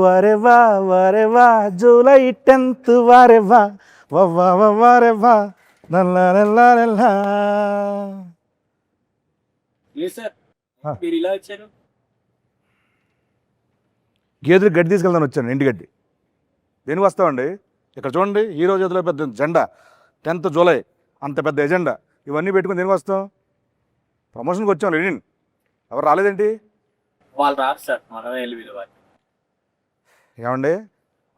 వరెవా వరెవా July 10th వరెవా వవ్వా వరెవా నల్లా నల్లా నల్లా. మీరు ఇలా వచ్చారు? గేదెలు గడ్డి తీసుకెళ్దాను వచ్చాను, ఇంటి గడ్డి. దేనికి వస్తామండి? ఇక్కడ చూడండి, ఈ రోజు చేతిలో పెద్ద జెండా, 10th జూలై అంత పెద్ద ఎజెండా, ఇవన్నీ పెట్టుకుని దేనికి వస్తాం? ప్రమోషన్కి వచ్చాం. లెనిన్ ఎవరు రాలేదేంటి? వాళ్ళు రాదు సార్, మనమే వెళ్ళి పిలవాలి. ఏమండి,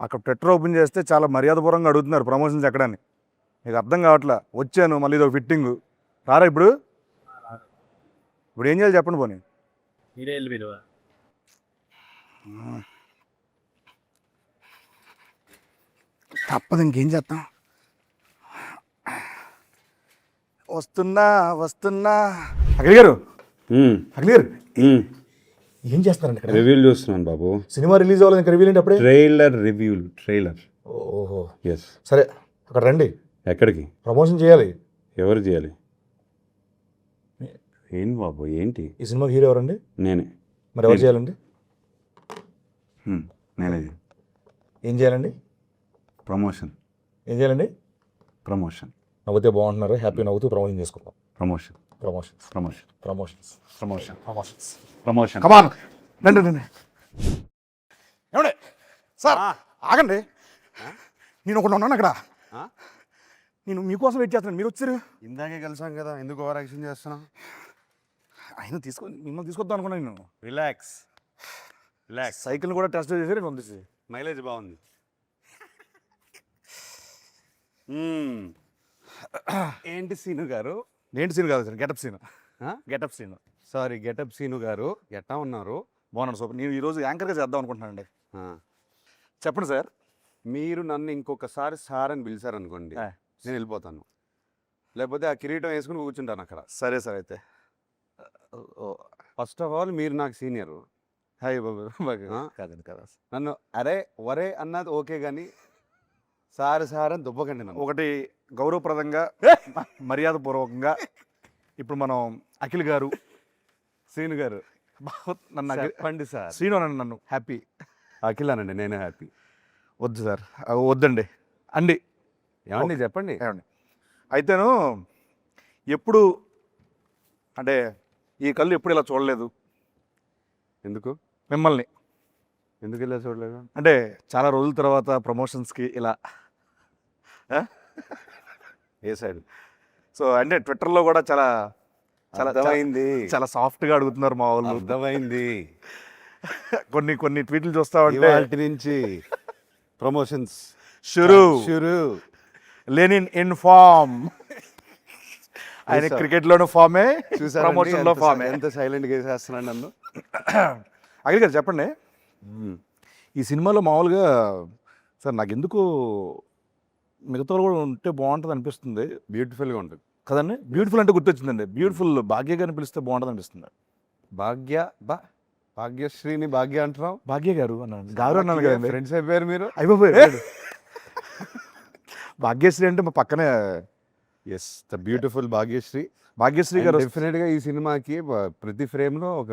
అక్కడ ట్విట్టర్ ఓపెన్ చేస్తే చాలా మర్యాదపూర్వంగా అడుగుతున్నారు ప్రమోషన్స్ ఎక్కడని. మీకు అర్థం కావట్లా. వచ్చాను, మళ్ళీ ఇదొక ఫిట్టింగు. రారా ఇప్పుడు? ఇప్పుడు ఏం చేయాలి చెప్పండి పోనీ. మీరే వెళ్ళి పిలవాలి. తప్పదు, ఇంకేం చేస్తాం. వస్తున్నా వస్తున్నా. అఖిల్ గారు, అఖిల్ గారు ఏం చేస్తారండి ఇక్కడ? రివ్యూలు చూస్తున్నాను బాబు. సినిమా రిలీజ్ అవ్వాలి, ఇంకా రివ్యూ ఏంటి అప్పుడే? ట్రైలర్. ఓహో, ఎస్. సరే అక్కడ రండి. ఎక్కడికి? ప్రమోషన్ చేయాలి. ఎవరు చేయాలి? ఏంటి బాబు, ఏంటి? ఈ సినిమాకి హీరో ఎవరండి? నేనే. మరి ఎవరు చేయాలండి? నేనే. ఏం చేయాలండి? ప్రమోషన్. ఏం చేయాలండి? ప్రమోషన్. నవ్వుతే బాగుంటున్నారు, హ్యాపీ నవ్వుతూ ప్రమోషన్ చేసుకుందాం. Promotion. Promotions promotion. Promotions promotion. Promotions promotion. Come on రండి రండి. ఏమండి సార్, ఆగండి. నేను ఒకటి ఉన్నాను అక్కడ. నేను మీకోసం వెయిట్ చేస్తున్నాను, మీరు వచ్చారు. ఇందాకే కలిసాం కదా, ఎందుకు ఓవర్ యాక్షన్ చేస్తున్నావు? ఆయన మిమ్మల్ని తీసుకొద్దాం అనుకున్నాను నేను. రిలాక్స్. సైకిల్ కూడా టెస్ట్ చేసి పంపిస్తే మైలేజ్ బాగుంది. ఏంటి సీను గారు? ఏంటి సీన్ కాదు sir, getup scene. Getup scene. Sorry, getup Seenu గారు. ఎట్టా ఉన్నారు? బాగున్నాను సూపర్. నేను ఈరోజు యాంకర్గా చేద్దాం అనుకుంటున్నానండి. చెప్పండి సార్. మీరు నన్ను ఇంకొకసారి సార్ అని పిలిచారనుకోండి, నేను వెళ్ళిపోతాను. లేకపోతే ఆ కిరీటం వేసుకుని కూర్చుంటాను అక్కడ. సరే సార్. అయితే ఫస్ట్ ఆఫ్ ఆల్ మీరు నాకు సీనియర్. హాయ్ బాబు. కాదండి కదా, నన్ను అరే వరే అన్నది ఓకే, కానీ సార్ అని దుబ్బకండి నన్ను. ఒకటి గౌరవప్రదంగా మర్యాదపూర్వకంగా ఇప్పుడు మనం అఖిల్ గారు, సీను గారు నన్ను చెప్పండి సార్. శ్రీను అనండి, నన్ను హ్యాపీ. అఖిల్ అనండి, నేనే హ్యాపీ. వద్దు సార్, వద్దండి అండి. ఏమండి చెప్పండి. ఏమండి అయితేను ఎప్పుడు అంటే ఈ కళ్ళు ఎప్పుడు ఇలా చూడలేదు. ఎందుకు మిమ్మల్ని ఎందుకు ఇలా చూడలేదు అంటే చాలా రోజుల తర్వాత ప్రమోషన్స్కి ఇలా ఏ సైడ్. సో అంటే ట్విట్టర్లో కూడా చాలా చాలా అర్థమైంది. చాలా సాఫ్ట్గా అడుగుతున్నారు మా వాళ్ళు. అర్థమైంది. కొన్ని ట్వీట్లు చూస్తా ఉంటే వాటి నుంచి ప్రమోషన్స్ షురు లెనిన్ ఇన్ ఫామ్. ఆయన క్రికెట్లోనూ ఫామే, ప్రమోషన్లో ఫామే. ఎంత సైలెంట్గా వేసేస్తున్నాడు నన్ను. అఖిల్ గారు చెప్పండి, ఈ సినిమాలో మామూలుగా సార్ నాకు ఎందుకు మిగతా కూడా ఉంటే బాగుంటుంది అనిపిస్తుంది. బ్యూటిఫుల్గా ఉంటుంది కదండి. బ్యూటిఫుల్ అంటే గుర్తొచ్చిందండి, బ్యూటిఫుల్ భాగ్య గారిని పిలిస్తే బాగుంటుంది అనిపిస్తుంది. భాగ్యశ్రీని భాగ్య అంటున్నావు? భాగ్య గారు అన్నాను, గారు అన్నాను కదండి. ఫ్రెండ్స్ అయిపోయారు మీరు. అయిపోయారు. భాగ్యశ్రీ అంటే మా పక్కనే. Yes, the beautiful Bhagyashri. Bhagyashri గారు డెఫినెట్గా ఈ సినిమాకి ప్రతి ఫ్రేమ్లో ఒక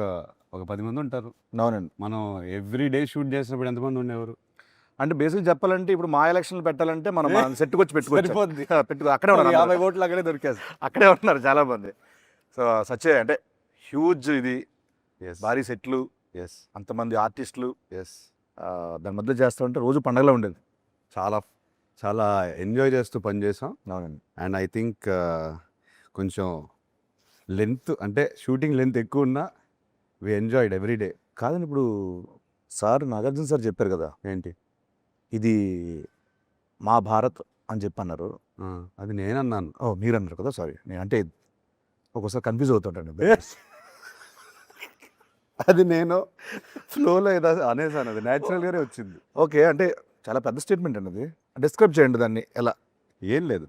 10 మంది ఉంటారు. అవునండి. మనం ఎవ్రీ డే షూట్ చేసినప్పుడు ఎంతమంది ఉండేవారు? అంటే బేసిక్ చెప్పాలంటే ఇప్పుడు మా ఎలక్షన్లు పెట్టాలంటే మనం సెట్కి వచ్చి పెట్టుకో అక్కడే ఉన్నారు. 50 ఓట్లు అక్కడే దొరికేస్తారు. అక్కడే ఉన్నారు చాలా మంది. సో సచ్చే అంటే హ్యూజ్ ఇది, భారీ సెట్లు, అంతమంది ఆర్టిస్టులు, దాని మధ్య చేస్తూ ఉంటే రోజు పండగలా ఉండేది. చాలా చాలా ఎంజాయ్ చేస్తూ పనిచేసాం. అవునండి. అండ్ ఐ థింక్ కొంచెం లెంత్ అంటే షూటింగ్ లెంత్ ఎక్కువ ఉన్నా వి ఎంజాయ్డ్ ఎవ్రీ డే. కాదండి, ఇప్పుడు సార్ నాగార్జున సార్ చెప్పారు కదా, ఏంటి ఇది మా భారత్ అని చెప్పి అన్నారు. అది నేనన్నాను. మీరు అన్నారు కదా, సారీ. నేను అంటే ఒక్కోసారి కన్ఫ్యూజ్ అవుతుంటాను. అది నేను ఫ్లోలో ఏదో అనేసాను, అది న్యాచురల్గానే వచ్చింది. ఓకే, అంటే చాలా పెద్ద స్టేట్మెంట్ అండి అది. డిస్క్రైబ్ చేయండి దాన్ని ఎలా. ఏం లేదు,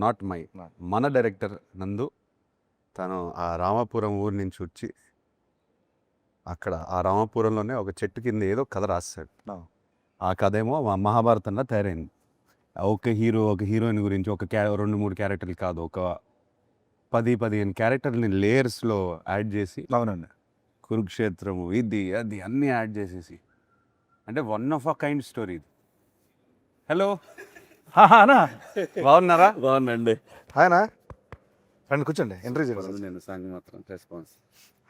నాట్ మై, మన డైరెక్టర్ నందు తను ఆ రామాపురం ఊరి నుంచి వచ్చి అక్కడ ఆ రామాపురంలోనే ఒక చెట్టు కింద ఏదో కథ రాస్తాడు. ఆ కథ ఏమో మహాభారతంలో తయారైంది. ఒక హీరోయిన్ గురించి 2-3 క్యారెక్టర్లు కాదు, ఒక 10-15 క్యారెక్టర్ని లేయర్స్లో యాడ్ చేసి, అవునండి, కురుక్షేత్రము ఇది అది అన్నీ యాడ్ చేసేసి అంటే one of a kind story. Hello, అనా బాగున్నారా? బాగుందండి. హాయనా రండి కూర్చోండి. ఎంట్రీ చేయండి. నేను సాంగ్ మాత్రం రెస్పాన్స్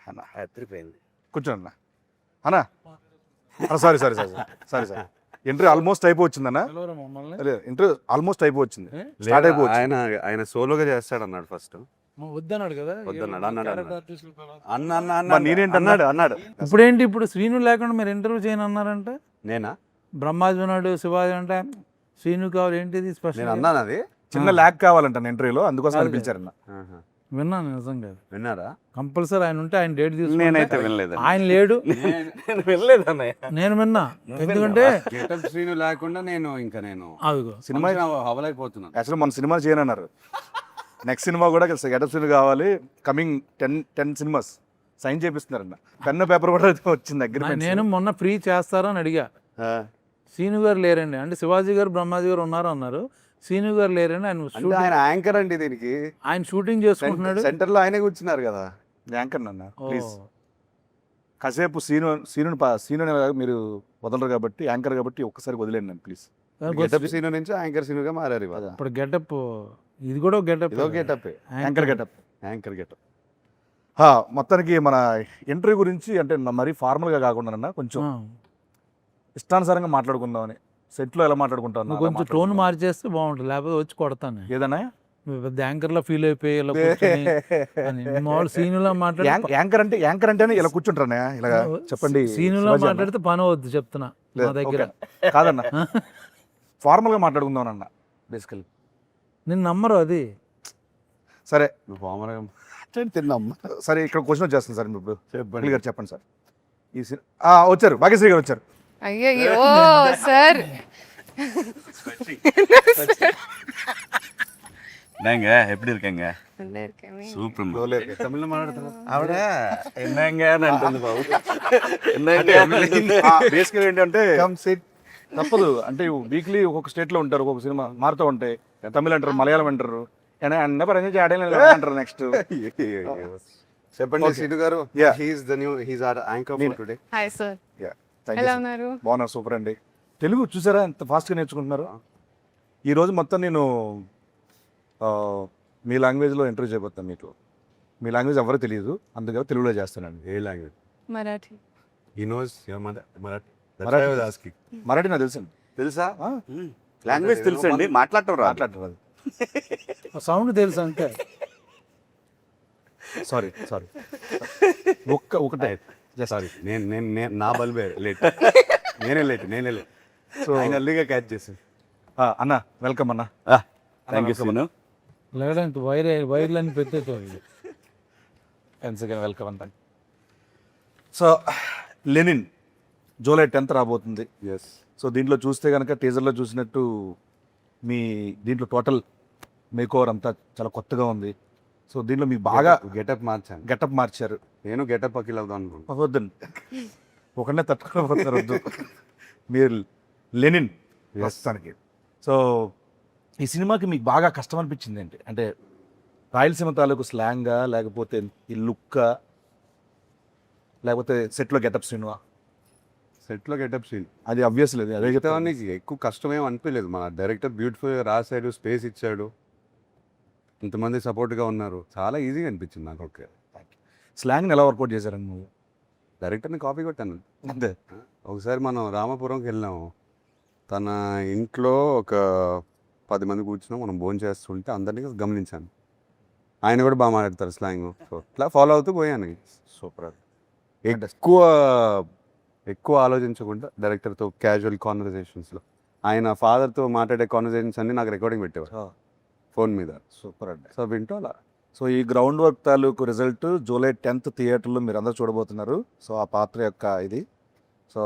అన్నా ఎత్తిపోయింది. కూర్చోండి అన్నా. Sorry sorry sorry sorry sir, entry almost అయిపోవచ్చిందన్నా. ఎంట్రీ ఆల్మోస్ట్ అయిపోవచ్చింది, స్టార్ట్ అయిపోవచ్చు. ఆయన సోలోగా చేస్తాడు అన్నాడు ఫస్ట్. వద్దన్నాడు కదా. వద్దన్నాడు, అన్నాడు అన్న అన్న మరి అన్న నేనేంటి అన్నాడు అన్నాడు. ఇప్పుడేంటి ఇప్పుడు శ్రీను లేకుండా మీరు ఇంటర్వ్యూ చేయను అన్నారంటే, నేనా? బ్రహ్మాజీ ఉన్నాడు, శివాజీ అంటే శ్రీను కావాలి ఏంటిది నేను స్పెషల్? అన్నాను అది. చిన్న ల్యాక్ కావాలంట ఇంటర్వ్యూలో, అందుకోసం అని పిలిచారన్న. ఆహా. విన్నాను నిజంగా. విన్నారా? కంపల్సరీ ఆయన ఉంటే ఆయన డేట్ తీసుకుంటే నేనైతే వినలేదు. ఆయన లేడు. నేను వెళ్ళలేదు అన్నయ్య. నేను విన్నా, ఎందుకంటే గెటప్ శ్రీను లేకుండా నేను అదిగో సినిమా హవలైపోతున్నాను. యాక్చువల్లీ మన సినిమా చేయనన్నారు. నెక్స్ట్ సినిమా కూడా గెటప్ సీన్ కావాలి, కమింగ్ 10 సినిమాస్ సైన్ చేపిస్తున్నారన్న. పెన్ పేపర్ కూడా వచ్చింది దగ్గర. నేను మొన్న ఫ్రీ చేస్తారా అని అడిగా. శ్రీను గారు లేరండి అంటే, శివాజీ గారు బ్రహ్మాజీ గారు ఉన్నారు అన్నారు. శ్రీను గారు లేరండి, అంటే ఆయన యాంకర్ అండి దీనికి. ఆయన షూటింగ్ చేసుకుంటున్నాడు. సెంటర్ లో ఆయనే కూర్చున్నారు కదా. యాంకర్ అన్న ఓ, ప్లీజ్ కాసేపు సీను మీరు వదలరు కాబట్టి, యాంకర్ కాబట్టి ఒక్కసారి వదిలేండి నన్ను ప్లీజ్. గెటప్ సీను నుంచి యాంకర్ సీనుగా మారారు ఇవాళ. ఇప్పుడు గెటప్, ఇది కూడా గెటప్. ఇదో getup, anchor getup. Anchor getup. మొత్తానికి మన ఇంటర్వ్యూ గురించి అంటే మరీ ఫార్మల్గా కాకుండా కొంచెం ఇష్టానుసారంగా మాట్లాడుకుందామని. సెట్లో ఎలా మాట్లాడుకుంటాను కొంచెం టోన్ మార్చేస్తే బాగుంటుంది, లేకపోతే వచ్చి కొడతాను. ఏదన్నా నువ్వు పెద్ద యాంకర్లా ఫీల్ అయిపోయి ఇలా కూర్చొని అని. మామూలు సీనులా మాట్లాడి, యాంకర్ అంటేనే ఇలా కూర్చుంటారనే ఇలా చెప్పండి. సీనులా శివాజీ అన్న. మాట్లాడితే పని అవద్దు చెప్తున్నా లేదు, నా దగ్గర. ఓకే. కాదన్న ఫార్మల్గా మాట్లాడుకుందాం అన్న బేసికల్. నేను నమ్మరు అది. సరే నువ్వు పామరగా తిన్నామ్మా. సరే, ఇక్కడ క్వశ్చన్ వచ్చేస్తుంది సార్. ఇప్పుడు చెప్పండి. గారు చెప్పండి సార్. వచ్చారు, భాగ్యశ్రీ గారు వచ్చారు. అయ్యో సార్, என்னங்க எப்படி இருக்கீங்க? சூப்பர். తమిళ మాట్లాడుతున్నా ఆవిడ என்னங்க అని అంటుంది బాబు. బేసికల్ ఏంటంటే తప్పదు అంటే వీక్లీ ఒక్కొక్క స్టేట్ లో ఉంటారు, ఒక్కొక్క సినిమా మారుతూ ఉంటాయి. తమిళ అంటారు, మలయాళం అంటారు, అన్న పరంగా చేయడం అంటారు. నెక్స్ట్ చెప్పండి సీను గారు. Yeah. He's our anchor for today. Hi sir, ఎలా ఉన్నారు? బాగున్నారు, సూపర్ అండి. తెలుగు చూసారా ఎంత ఫాస్ట్గా నేర్చుకుంటున్నారు. ఈరోజు మొత్తం నేను మీ లాంగ్వేజ్లో ఇంటర్వ్యూ చేయబోతాను. మీ లాంగ్వేజ్ ఎవరో తెలియదు, అందుకే తెలుగులో చేస్తానండి. ఏ language? Marathi. He knows your mother Marathi. Marathi. Marathi నాకు తెలుసండి. తెలుసా? లాంగ్వేజ్ తెలుసండి, మాట్లాడటం రా. మాట్లాడరు. సౌండ్ తెలుసు అంతే. సారీ ఒకటే సారీ, నేను నా బల్బే లేట్. నేనే లేట్. సో ఆయన అల్లిగా క్యాచ్ చేశాను. అన్న వెల్కమ్ అన్న. Thank you Seenu. లేదంటే వైర్లన్నీ పెట్టేసుకోవాలి. వెల్కమ్ అంత. సో లెనిన్ జూలై 10th రాబోతుంది. ఎస్. సో దీంట్లో చూస్తే కనుక టీజర్లో చూసినట్టు మీ దీంట్లో టోటల్ మేకోవర్ అంతా చాలా కొత్తగా ఉంది. సో దీంట్లో మీకు బాగా గెటప్ మార్చాను. గెటప్ మార్చారు. నేను గెటప్ అఖిల్ అవుదాం అనుకుంటున్నాను. వద్దండి, ఒకనే తట్టుకోపోతారు, వద్దు. మీరు లెనిన్ ప్రస్తుతానికి. సో ఈ సినిమాకి మీకు బాగా కష్టం అనిపించింది ఏంటి? అంటే రాయలసీమ తాలూకు స్లాంగా, లేకపోతే ఈ లుక్కా, లేకపోతే సెట్లో గెటప్ సినిమా? సెట్లో గెటప్ సీన్ అది అబ్వియస్ లేదు, అదే చెప్తాను. నీకు ఎక్కువ కష్టమేం అనిపించలేదు. మన డైరెక్టర్ బ్యూటిఫుల్గా రాశాడు, స్పేస్ ఇచ్చాడు, ఇంతమంది సపోర్ట్గా ఉన్నారు. చాలా ఈజీగా అనిపించింది నాకు. ఓకే, స్లాంగ్ని ఎలా వర్కౌట్ చేశారండి నువ్వు? డైరెక్టర్ని కాపీ కొట్టాను అంతే. ఒకసారి మనం రామాపురంకి వెళ్ళాము. తన ఇంట్లో ఒక 10 మంది కూర్చున్నాం, మనం భోజనం చేస్తుంటే అందరినీ గమనించాను. ఆయన కూడా బాగా మాట్లాడతారు స్లాంగ్. సో ఇట్లా ఫాలో అవుతూ పోయాను. సూపర్. ఎక్కువ ఆలోచించకుండా డైరెక్టర్తో క్యాజువల్ కాన్వర్జేషన్స్లో ఆయన ఫాదర్తో మాట్లాడే కాన్వర్జేషన్స్ అన్నీ నాకు రికార్డింగ్ పెట్టేవారు ఫోన్ మీద. సూపర్ అండి. సో వింటూ అలా. సో ఈ గ్రౌండ్ వర్క్ తాలూకు రిజల్ట్ జూలై 10th థియేటర్లో మీరు అందరూ చూడబోతున్నారు. సో ఆ పాత్ర యొక్క ఇది. సో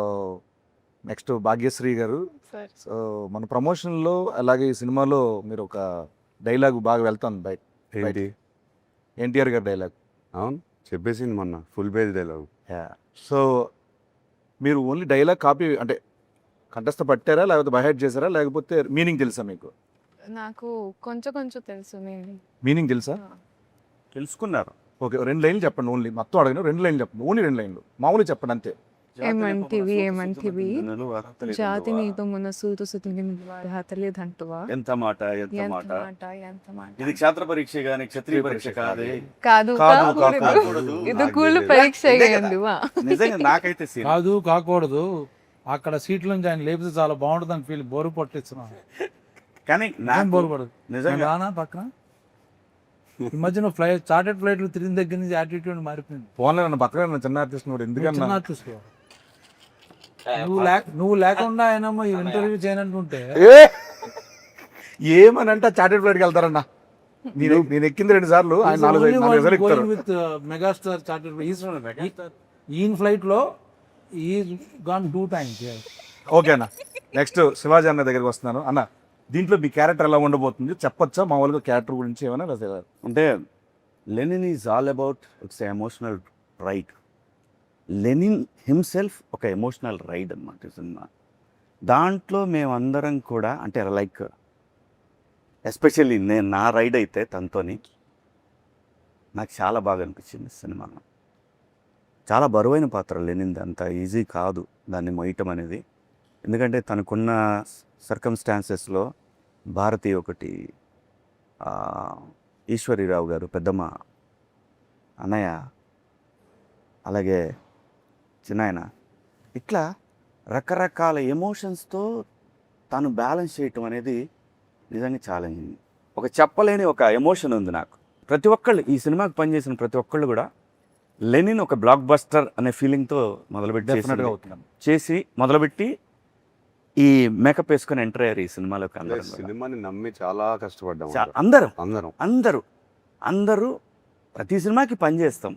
నెక్స్ట్ భాగ్యశ్రీ గారు. సార్ సో మన ప్రమోషన్లో అలాగే ఈ సినిమాలో మీరు ఒక డైలాగ్ బాగా వెళ్తాను బయట. ఏంటి? ఎన్టీఆర్ గారి డైలాగ్. అవును, చెప్పేసింది మొన్న ఫుల్ పేజ్ డైలాగ్. సో మీరు ఓన్లీ డైలాగ్ కాపీ అంటే కంఠస్థ పట్టారా, లేకపోతే బైహెడ్ చేశారా, లేకపోతే మీనింగ్ తెలుసా మీకు? నాకు కొంచెం తెలుసు. మీనింగ్ తెలుసా? తెలుసుకున్నారు. ఓకే, 2 లైన్లు చెప్పండి. ఓన్లీ మొత్తం అడగను, 2 లైన్లు చెప్పండి. ఓన్లీ 2 లైన్లు మామూలుగా చెప్పండి అంతే. ఏమంటివి ఏమంటివి జాతి నీతో మన సూతు సుతుని హతలేదంటువా ఎంత మాట ఎంత ఎంత మాట మాట ఎంత మాట ఇది క్షేత్ర పరీక్ష గాని క్షత్రియ పరీక్ష కాదే. కాదు కాదు, కాకూడదు. ఇది కూలు పరీక్ష ఎందువా నిజంగా నాకైతే సీన్ కాదు కాకూడదు, అక్కడ సీట్ల నుంచి ఆయన లేపితే చాలా బాగుంటుందని ఫీల్ బోరు పట్టిస్తున్నాను. కానీ నాకు బోరు పడదు నిజంగా రానా పక్కన. ఈ మధ్యన చార్టెడ్ ఫ్లైట్లు తిరిగిన దగ్గర నుంచి యాటిట్యూడ్ మారిపోయింది. ఫోన్లో నన్ను పక్కన చిన్న ఆర్టిస్ట్ కూడా ఎందుకన్నా చిన్న artist గా. నువ్వు లేకుండా ఆయన ఈ ఇంటర్వ్యూ చేయనంటుంటే ఏమని అంటే చార్టెడ్ ఫ్లైట్కి వెళ్తారన్నా. నేను ఎక్కింది 2 సార్లు, ఆయన 4 సార్లు ఎక్కుతారు. విత్ మెగాస్టార్ చార్టెడ్ ఈయన ఫ్లైట్ లో ఈ గాన్ 2 times. ఓకే అన్న, నెక్స్ట్ శివాజీ అన్న దగ్గరికి వస్తున్నాను. అన్న, దీంట్లో మీ క్యారెక్టర్ ఎలా ఉండబోతుంది చెప్పొచ్చా? మామూలుగా క్యారెక్టర్ గురించి ఏమైనా అంటే Lenin is all about its emotional ride. Lenin himself ఒక ఎమోషనల్ రైడ్ అన్నమాట ఈ సినిమా. దాంట్లో మేమందరం కూడా అంటే లైక్ ఎస్పెషల్లీ నా రైడ్ అయితే తనతోని నాకు చాలా బాగా అనిపించింది సినిమాలో. చాలా బరువైన పాత్ర లెనిన్ది, అంత ఈజీ కాదు దాన్ని మొయ్యటం అనేది. ఎందుకంటే తనకున్న సర్కమ్స్టాన్సెస్లో భారతి ఒకటి, ఈశ్వరీరావు గారు పెద్దమ్మ, అన్నయ్య, అలాగే చిన్నాయన, ఇట్లా రకరకాల ఎమోషన్స్తో తను బ్యాలెన్స్ చేయటం అనేది నిజంగా ఛాలెంజింగ్. ఒక చెప్పలేని ఒక ఎమోషన్ ఉంది నాకు. ప్రతి ఒక్కళ్ళు ఈ సినిమాకి పనిచేసిన ప్రతి ఒక్కళ్ళు కూడా లెనిన్ ఒక బ్లాక్ బస్టర్ అనే ఫీలింగ్తో డెఫినెట్గా అవుతున్నాను. మొదలుపెట్టి ఈ మేకప్ వేసుకొని ఎంటర్ అయ్యారు ఈ సినిమాలోకి. అందరూ సినిమాని నమ్మి చాలా కష్టపడ్డాం అందరూ ప్రతి సినిమాకి పనిచేస్తాం.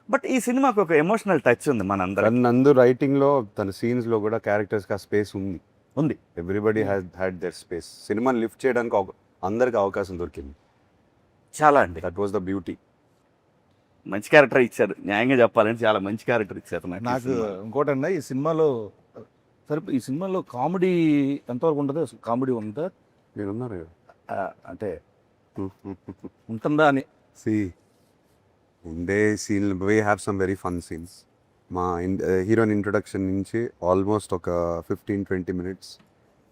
బట్ ఈ సినిమాకి ఒక ఎమోషనల్ టచ్ ఉంది మనందరం. నందు రైటింగ్ లో తన సీన్స్ లో కూడా క్యారెక్టర్స్ కి ఆ స్పేస్ ఉంది. Everybody had there space. సినిమాని లిఫ్ట్ చేయడానికి అందరికి అవకాశం దొరికింది. చాలా అండి, దట్ వాస్ ద బ్యూటీ. మంచి క్యారెక్టర్ ఇచ్చారు. న్యాయంగా చెప్పాలంటే చాలా మంచి క్యారెక్టర్ ఇచ్చారు నాకు ఇంకోటన్నా, ఈ సినిమాలో సరే ఈ సినిమాలో కామెడీ ఎంతవరకు ఉంటుంది? అసలు కామెడీ ఉందా? మీరున్నారు అంటే ఉంటుందా అని. ఉండే scene we have some very fun scenes. మా హీరోయిన్ ఇంట్రొడక్షన్ నుంచి ఆల్మోస్ట్ ఒక 15-20 minutes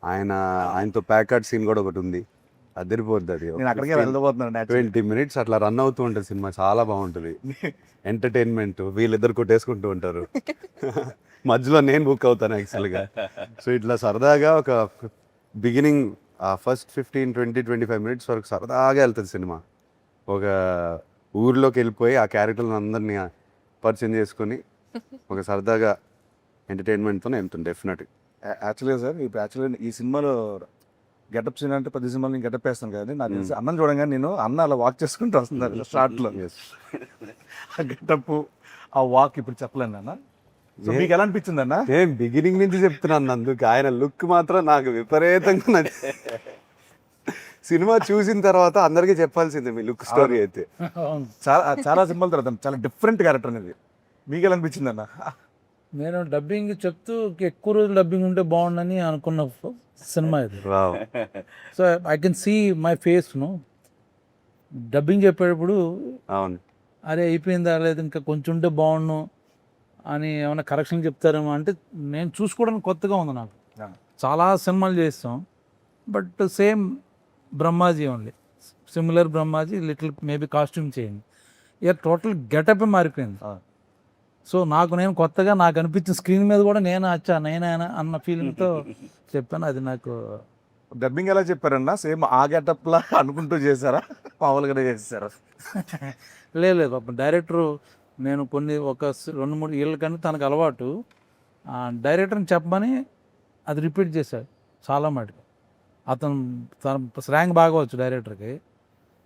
ఆయనతో ప్యాకర్డ్ సీన్ కూడా ఒకటి ఉంది. అదిరిపోద్ది అది. నేను అక్కడికే వెళ్ళబోతున్నాను. 20 minutes అట్లా రన్ అవుతూ ఉంటుంది సినిమా. చాలా బాగుంటుంది. ఎంటర్టైన్మెంట్. వీళ్ళిద్దరు కొట్టేసుకుంటూ ఉంటారు. మధ్యలో నేను బుక్ అవుతాను యాక్చువల్గా. సో ఇట్లా సరదాగా ఒక బిగినింగ్ ఫస్ట్ 15-20-25 minutes వరకు సరదాగా వెళ్తుంది సినిమా. ఒక ఊర్లోకి వెళ్ళిపోయి ఆ క్యారెక్టర్లను అందరినీ పరిచయం చేసుకొని ఒక సరదాగా ఎంటర్టైన్మెంట్తోనే వెళ్తుంది డెఫినెట్గా. యాక్చువల్గా సార్, ఇప్పుడు ఈ సినిమాలో గెటప్ సీన్ అంటే 10 సినిమాలు నేను గెటప్ వేస్తాను కదా. నాకు తెలిసి అన్నం చూడంగానే నేను అన్న అలా వాక్ చేసుకుంటూ వస్తున్నారు స్టార్ట్లో. ఆ గెటప్, ఆ వాక్ ఇప్పుడు చెప్పలేను అన్న. సో మీకు ఎలా అనిపించింది అన్న? నేను బిగినింగ్ నుంచి చెప్తున్నాను. అందుకు ఆయన లుక్ మాత్రం నాకు విపరీతంగా నచ్చింది. సినిమా చూసిన తర్వాత అందరికీ చెప్పాల్సిందే మీ లుక్ స్టోరీ అయితే. చాలా సినిమాల తర్వాత చాలా డిఫరెంట్ క్యారెక్టర్ అనేది. మీకు ఎలా అనిపించింది అన్న? నేను డబ్బింగ్ చెప్తూ ఎక్కువ రోజులు డబ్బింగ్ ఉంటే బాగుండని అనుకున్న సినిమా ఇది. So I can see my face. Dubbing చెప్పేటప్పుడు అవును, అరే అయిపోయిందా లేదు ఇంకా కొంచెం ఉంటే బాగుండు అని ఏమైనా కరెక్షన్ చెప్తారేమో అంటే నేను చూసుకోవడానికి కొత్తగా ఉంది నాకు. చాలా సినిమాలు చేస్తాం, but same Brahmaji only, similar Brahmaji, little maybe costume చేయండి. ఇక టోటల్ గెటప్ మారిపోయింది. సో నేను కొత్తగా నాకు అనిపించిన స్క్రీన్ మీద కూడా నేనేనా అన్న ఫీలింగ్తో చెప్పాను. అది నాకు. డబ్బింగ్ ఎలా చెప్పారన్నా? సేమ్ ఆ గెటప్లా అనుకుంటూ చేశారా, మామూలుగానే చేశారా? లేదు పాపం డైరెక్టరు, నేను ఒక 2-3 ఏళ్ళ కానీ తనకు అలవాటు డైరెక్టర్ని చెప్పమని అది రిపీట్ చేశాడు చాలా మటుకు. తన స్లాంగ్ బాగా వచ్చు డైరెక్టర్కి.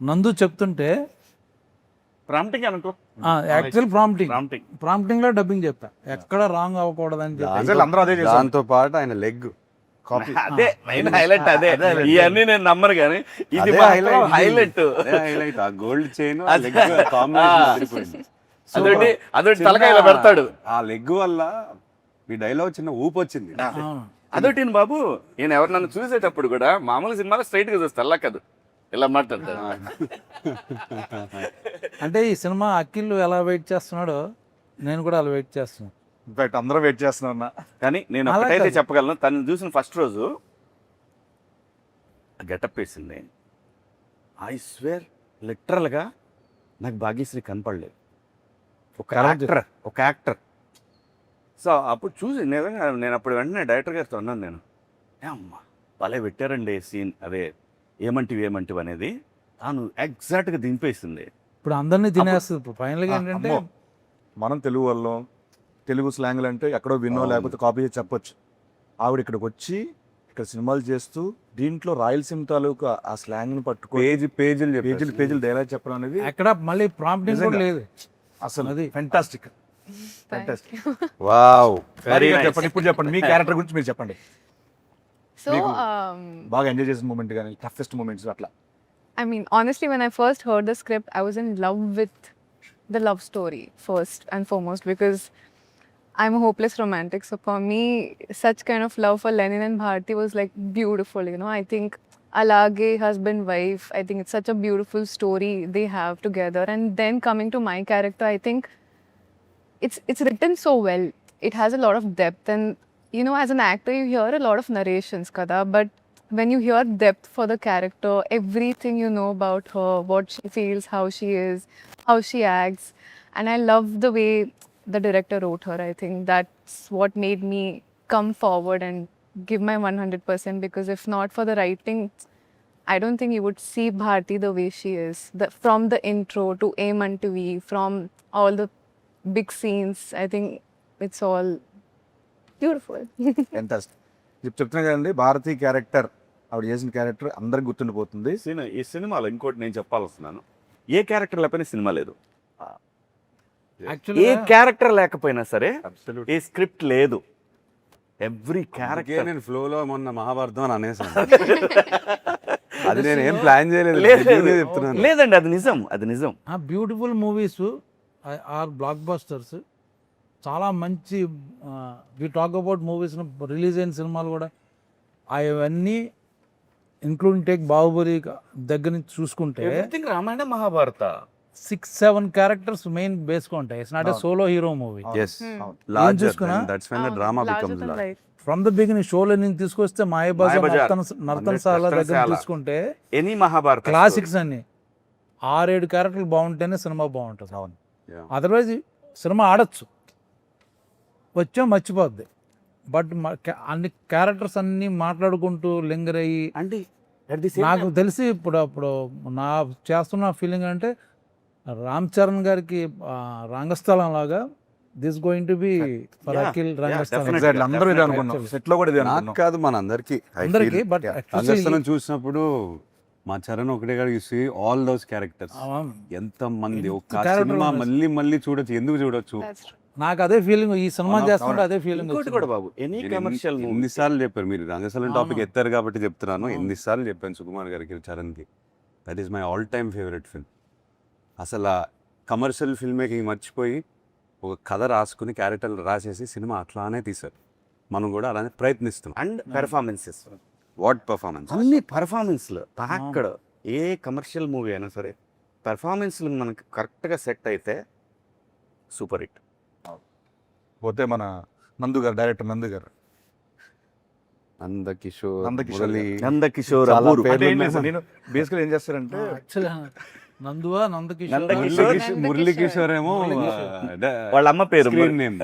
నందు చెప్తుంటే ప్రాంప్టింగ్ అనుకో, యాక్చువల్ ప్రాంప్టింగ్లో డబ్బింగ్ చెప్పా, ఎక్కడ రాంగ్ అవ్వకూడదని చెప్పి. అందరూ అదే చేశారు. దాంతో పాటు ఆయన లెగ్ కాపీ. అదే మెయిన్ హైలైట్. అదే ఇవన్నీ నేను నమ్మను కానీ ఇది హైలైట్. ఆ గోల్డ్ చైన్ అదొకటి తలకాయలో పెడతాడు. ఆ లెగ్ వల్ల మీ డైలాగ్ చిన్న ఊపు వచ్చింది. అదొకటి బాబు, ఈయన ఎవరు నన్ను చూసేటప్పుడు కూడా మామూలు సినిమాలో స్ట్రైట్ గా చూస్తా, అలా కాదు ఇలా మాట్లాడతాడు. అంటే ఈ సినిమా అఖిల్ ఎలా వెయిట్ చేస్తున్నాడో నేను కూడా అలా వెయిట్ చేస్తున్నాను. ఇన్ఫాక్ట్ అందరూ వెయిట్ చేస్తున్నా. కానీ నేను అలా ఒకటైతే కాదు. చెప్పగలను, తను చూసిన ఫస్ట్ రోజు గెటప్ వేసింది, ఐ స్వేర్ లిటరల్గా నాకు భాగ్యశ్రీ కనపడలేదు. ఒక యాక్టర్. సో అప్పుడు చూసి నిజంగా నేను అప్పుడు వెంటనే డైరెక్టర్ గారితో అన్నాను, నేను అమ్మా భలే పెట్టారండి సీన్, అదే ఏమంటివి అనేది తాను ఎగ్జాక్ట్గా దింపేసింది. ఇప్పుడు అందరినీ తినేస్తుంది. ఇప్పుడు ఫైనల్గా ఏంటంటే అమ్మో, మనం తెలుగు వాళ్ళం, తెలుగు స్లాంగ్లు అంటే ఎక్కడో విన్నో లేకపోతే కాపీ చేసి చెప్పొచ్చు. ఆవిడ ఇక్కడికి వచ్చి ఇక్కడ సినిమాలు చేస్తూ దీంట్లో రాయలసీమ తాలూకు ఆ స్లాంగ్ని పట్టుకో పేజీలు డైలాగ్ చెప్పడం అనేది ఎక్కడ మళ్ళీ ప్రాంప్టింగ్ కూడా లేదు అసలు అది. Fantastic. Thank you. Wow. Very nice. చెప్పండి, ఇప్పుడు చెప్పండి మీ క్యారెక్టర్ గురించి మీరు చెప్పండి. So, బాగా ఎంజాయ్ చేసిన మూమెంట్ కానీ టఫెస్ట్ మూమెంట్స్ అట్లా. I mean, honestly, when I first heard the script, I was in love with the love story first and foremost because I'm a hopeless romantic. So for me, such kind of love for Lenin and Bharti was like beautiful. You know, I think Alage, husband, wife. I think it's such a beautiful story they have together. And then coming to my character, I think it's written so well. It has a lot of depth, and you know, as an actor, you hear a lot of narrations, kada. But when you hear depth for the character, everything you know about her, what she feels, how she is, how she acts, and I love the way the director wrote her. I think that's what made me come forward and give my 100%, because if not for the writing, I don't think you would see Bharti the way she is. From the intro to Aim Unto V, from all the big scenes, I think it's all beautiful. Fantastic. చెప్తున్నా కదండి, Bharati character, ఆవిడ చేసిన character అందరికి గుర్తుండిపోతుంది. ఈ సినిమాలో ఇంకోటి నేను చెప్పాల్స్తున్నాను, ఏ క్యారెక్టర్ లేకపోయినా సినిమా లేదు. ఏ యాక్చువల్లీ క్యారెక్టర్ లేకపోయినా సరే ఏ స్క్రిప్ట్ లేదు. ఎవ్రీ క్యారెక్టర్ నేను ఫ్లోలో మొన్న మహాభారతం అని అనేసాను. అది నేను ఏం ప్లాన్ చేయలేదు, చెప్తున్నాను. లేదండి, అది నిజం, అది నిజం. Beautiful movies are blockbusters. చాలా మంచి we talk about movies release అయిన సినిమాలు కూడా అవన్నీ ఇంక్లూడింగ్ టేక్ బాహుబలి దగ్గర నుంచి చూసుకుంటే everything Ramayana Mahabharata 6-7 characters main బేస్గా ఉంటాయి. It's not a solo hero movie. Yes. అవును. Larger చూసుకున్నా? than- that's when the drama Larger becomes than large. life. From the beginning షోలో నేను తీసుకొస్తే మాయబజార్ మాయాబజార్, నర్తనశాల దగ్గర నర్తనశాల. తీసుకుంటే ఎనీ మహాభారత క్లాసిక్స్ అన్ని 6-7 క్యారెక్టర్లు బాగుంటేనే సినిమా బాగుంటుంది. అవును. Yeah. అదర్వైజ్ సినిమా ఆడచ్చు, వచ్చా మర్చిపోద్ది. బట్ అన్ని క్యారెక్టర్స్ అన్ని మాట్లాడుకుంటూ లింగర్ అయ్యి అంటే నాకు తెలిసి ఇప్పుడు నా చేస్తున్న ఫీలింగ్ అంటే రామ్ చరణ్ గారికి రంగస్థలం లాగా this going to be for Yeah, Akhil yeah, Rangasthalam. definitely. Exactly. అందరూ ఇదే అనుకున్నాం, సెట్ లో కూడా ఇదే నాకు అనుకున్నాం. కాదు, మన అందరికి అందరికి బట్ రంగస్థలం చూసినప్పుడు మా చరణ్ ఒకటే కాదు, you see all those characters. ఎంత మంది ఒక character సినిమా ఉంది. మళ్ళీ చూడొచ్చు, ఎందుకు చూడొచ్చు? That's true. నాకు అదే ఫీలింగ్ ఈ సినిమా చేస్తుంటే అదే ఫీలింగ్ ఇంకోటి కూడా బాబు, ఎనీ కమర్షియల్ మూవీ ఎన్నిసార్లు చెప్పారు మీరు రంగస్థలం టాపిక్ అవును. ఎత్తారు కాబట్టి చెప్తున్నాను. అవును. ఎన్నిసార్లు చెప్పాను సుకుమార్ గారికి, చరణ్కి, that is my all time favourite film. అసలు కమర్షియల్ ఫిల్మ్ మేకింగ్ మర్చిపోయి ఒక కథ రాసుకుని క్యారెక్టర్లు రాసేసి సినిమా అట్లానే తీశారు. మనం కూడా అలానే ప్రయత్నిస్తున్నాం. And performances, what performance! అన్ని పెర్ఫార్మెన్స్లు అక్కడ ఏ కమర్షియల్ మూవీ అయినా సరే పెర్ఫార్మెన్స్లు మనకు కరెక్ట్గా సెట్ అయితే సూపర్ హిట్. పోతే మన నందు గారు, డైరెక్టర్ నందు గారు, నందకిషోర్, నందకిషోర్ మురళి, నందకిషోర్, చాలా అబ్బూరు. పేర్లు అంటే ఏం ఉన్నాయి. లేదు సార్, నేను బేసికల్ ఏం చేస్తారంటే యాక్చువల్లీ నందువా నందకిషోర్ నందకిషోర్. మురళీకిషోర్ ఏమో వాళ్ళ అమ్మ పేరు screen name.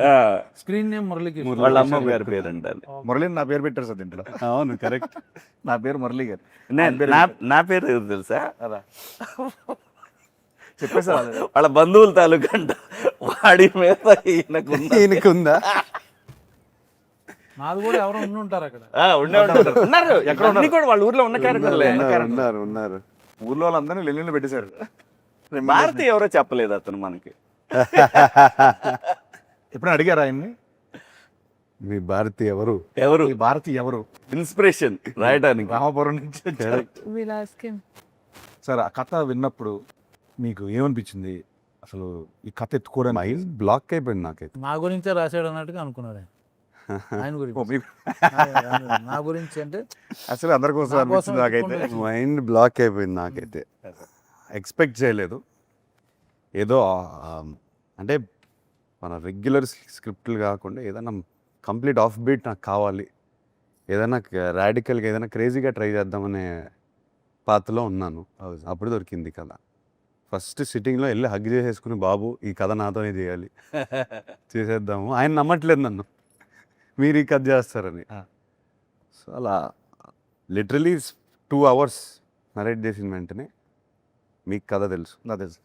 Screen name Muralikishore. వాళ్ళ అమ్మ గారి పేరు అంటారు. మురళిని నా పేరు పెట్టారు సార్ దీంట్లో. అవును, కరెక్ట్. నా పేరు మురళి గారు. నా పేరు ఎవరు తెలుసా? అదా చెప్పేసారు. వాళ్ళ బంధువుల తాలూకా అంట. వాడి మీద ఈయనకుందా? నాది కూడా ఎవరో ఉండి ఉంటారు అక్కడ. ఉన్నారు ఎక్కడ ఉన్నారు కూడా వాళ్ళ ఊర్లో ఉన్న క్యారెక్టర్లే. ఉన్నారు. ఊర్లో వాళ్ళందరినీ లెల్లిలో పెట్టేశారు. భారతి ఎవరో చెప్పలేదు అతను మనకి. ఎప్పుడైనా అడిగారు ఆయన్ని, మీ భారతి ఎవరు? ఎవరు ఈ భారతి ఎవరు? ఇన్స్పిరేషన్ రాయడానికి? రామపురం నుంచి వచ్చారు. We'll ask him. సార్, ఆ కథ విన్నప్పుడు మీకు ఏమనిపించింది? అసలు ఈ కథ ఎత్తుకోవడానికి మైండ్ బ్లాక్ అయిపోయింది నాకైతే. నా గురించే రాశాడు అన్నట్టుగా అనుకున్నాడు ఆయన. ఆయన ఓ, గురించి మీకు నా గురించి అంటే అసలు అందరి కోసం నా కోసం అనిపించింది నాకైతే. ఎత్తుకుంటే మైండ్ బ్లాక్ అయిపోయింది నాకైతే. ఎక్స్పెక్ట్ చేయలేదు. ఏదో అంటే మన రెగ్యులర్ స్క్రిప్ట్లు కాకుండా ఏదైనా కంప్లీట్ ఆఫ్ బీట్ నాకు కావాలి, ఏదైనా రాడికల్గా ఏదైనా క్రేజీగా ట్రై చేద్దామనే పాత్రలో ఉన్నాను. అప్పుడు దొరికింది కథ. ఫస్ట్ సిట్టింగ్లో వెళ్ళి హగ్ చేసేసుకుని, బాబు ఈ కథ నాతోనే చేయాలి, చేసేద్దాము. ఆయన నమ్మట్లేదు నన్ను, మీరు ఈ కథ చేస్తారని. సో అలా లిటరలీ 2 hours నరేట్ చేసిన వెంటనే మీకు కథ తెలుసు, నాకు తెలుసు.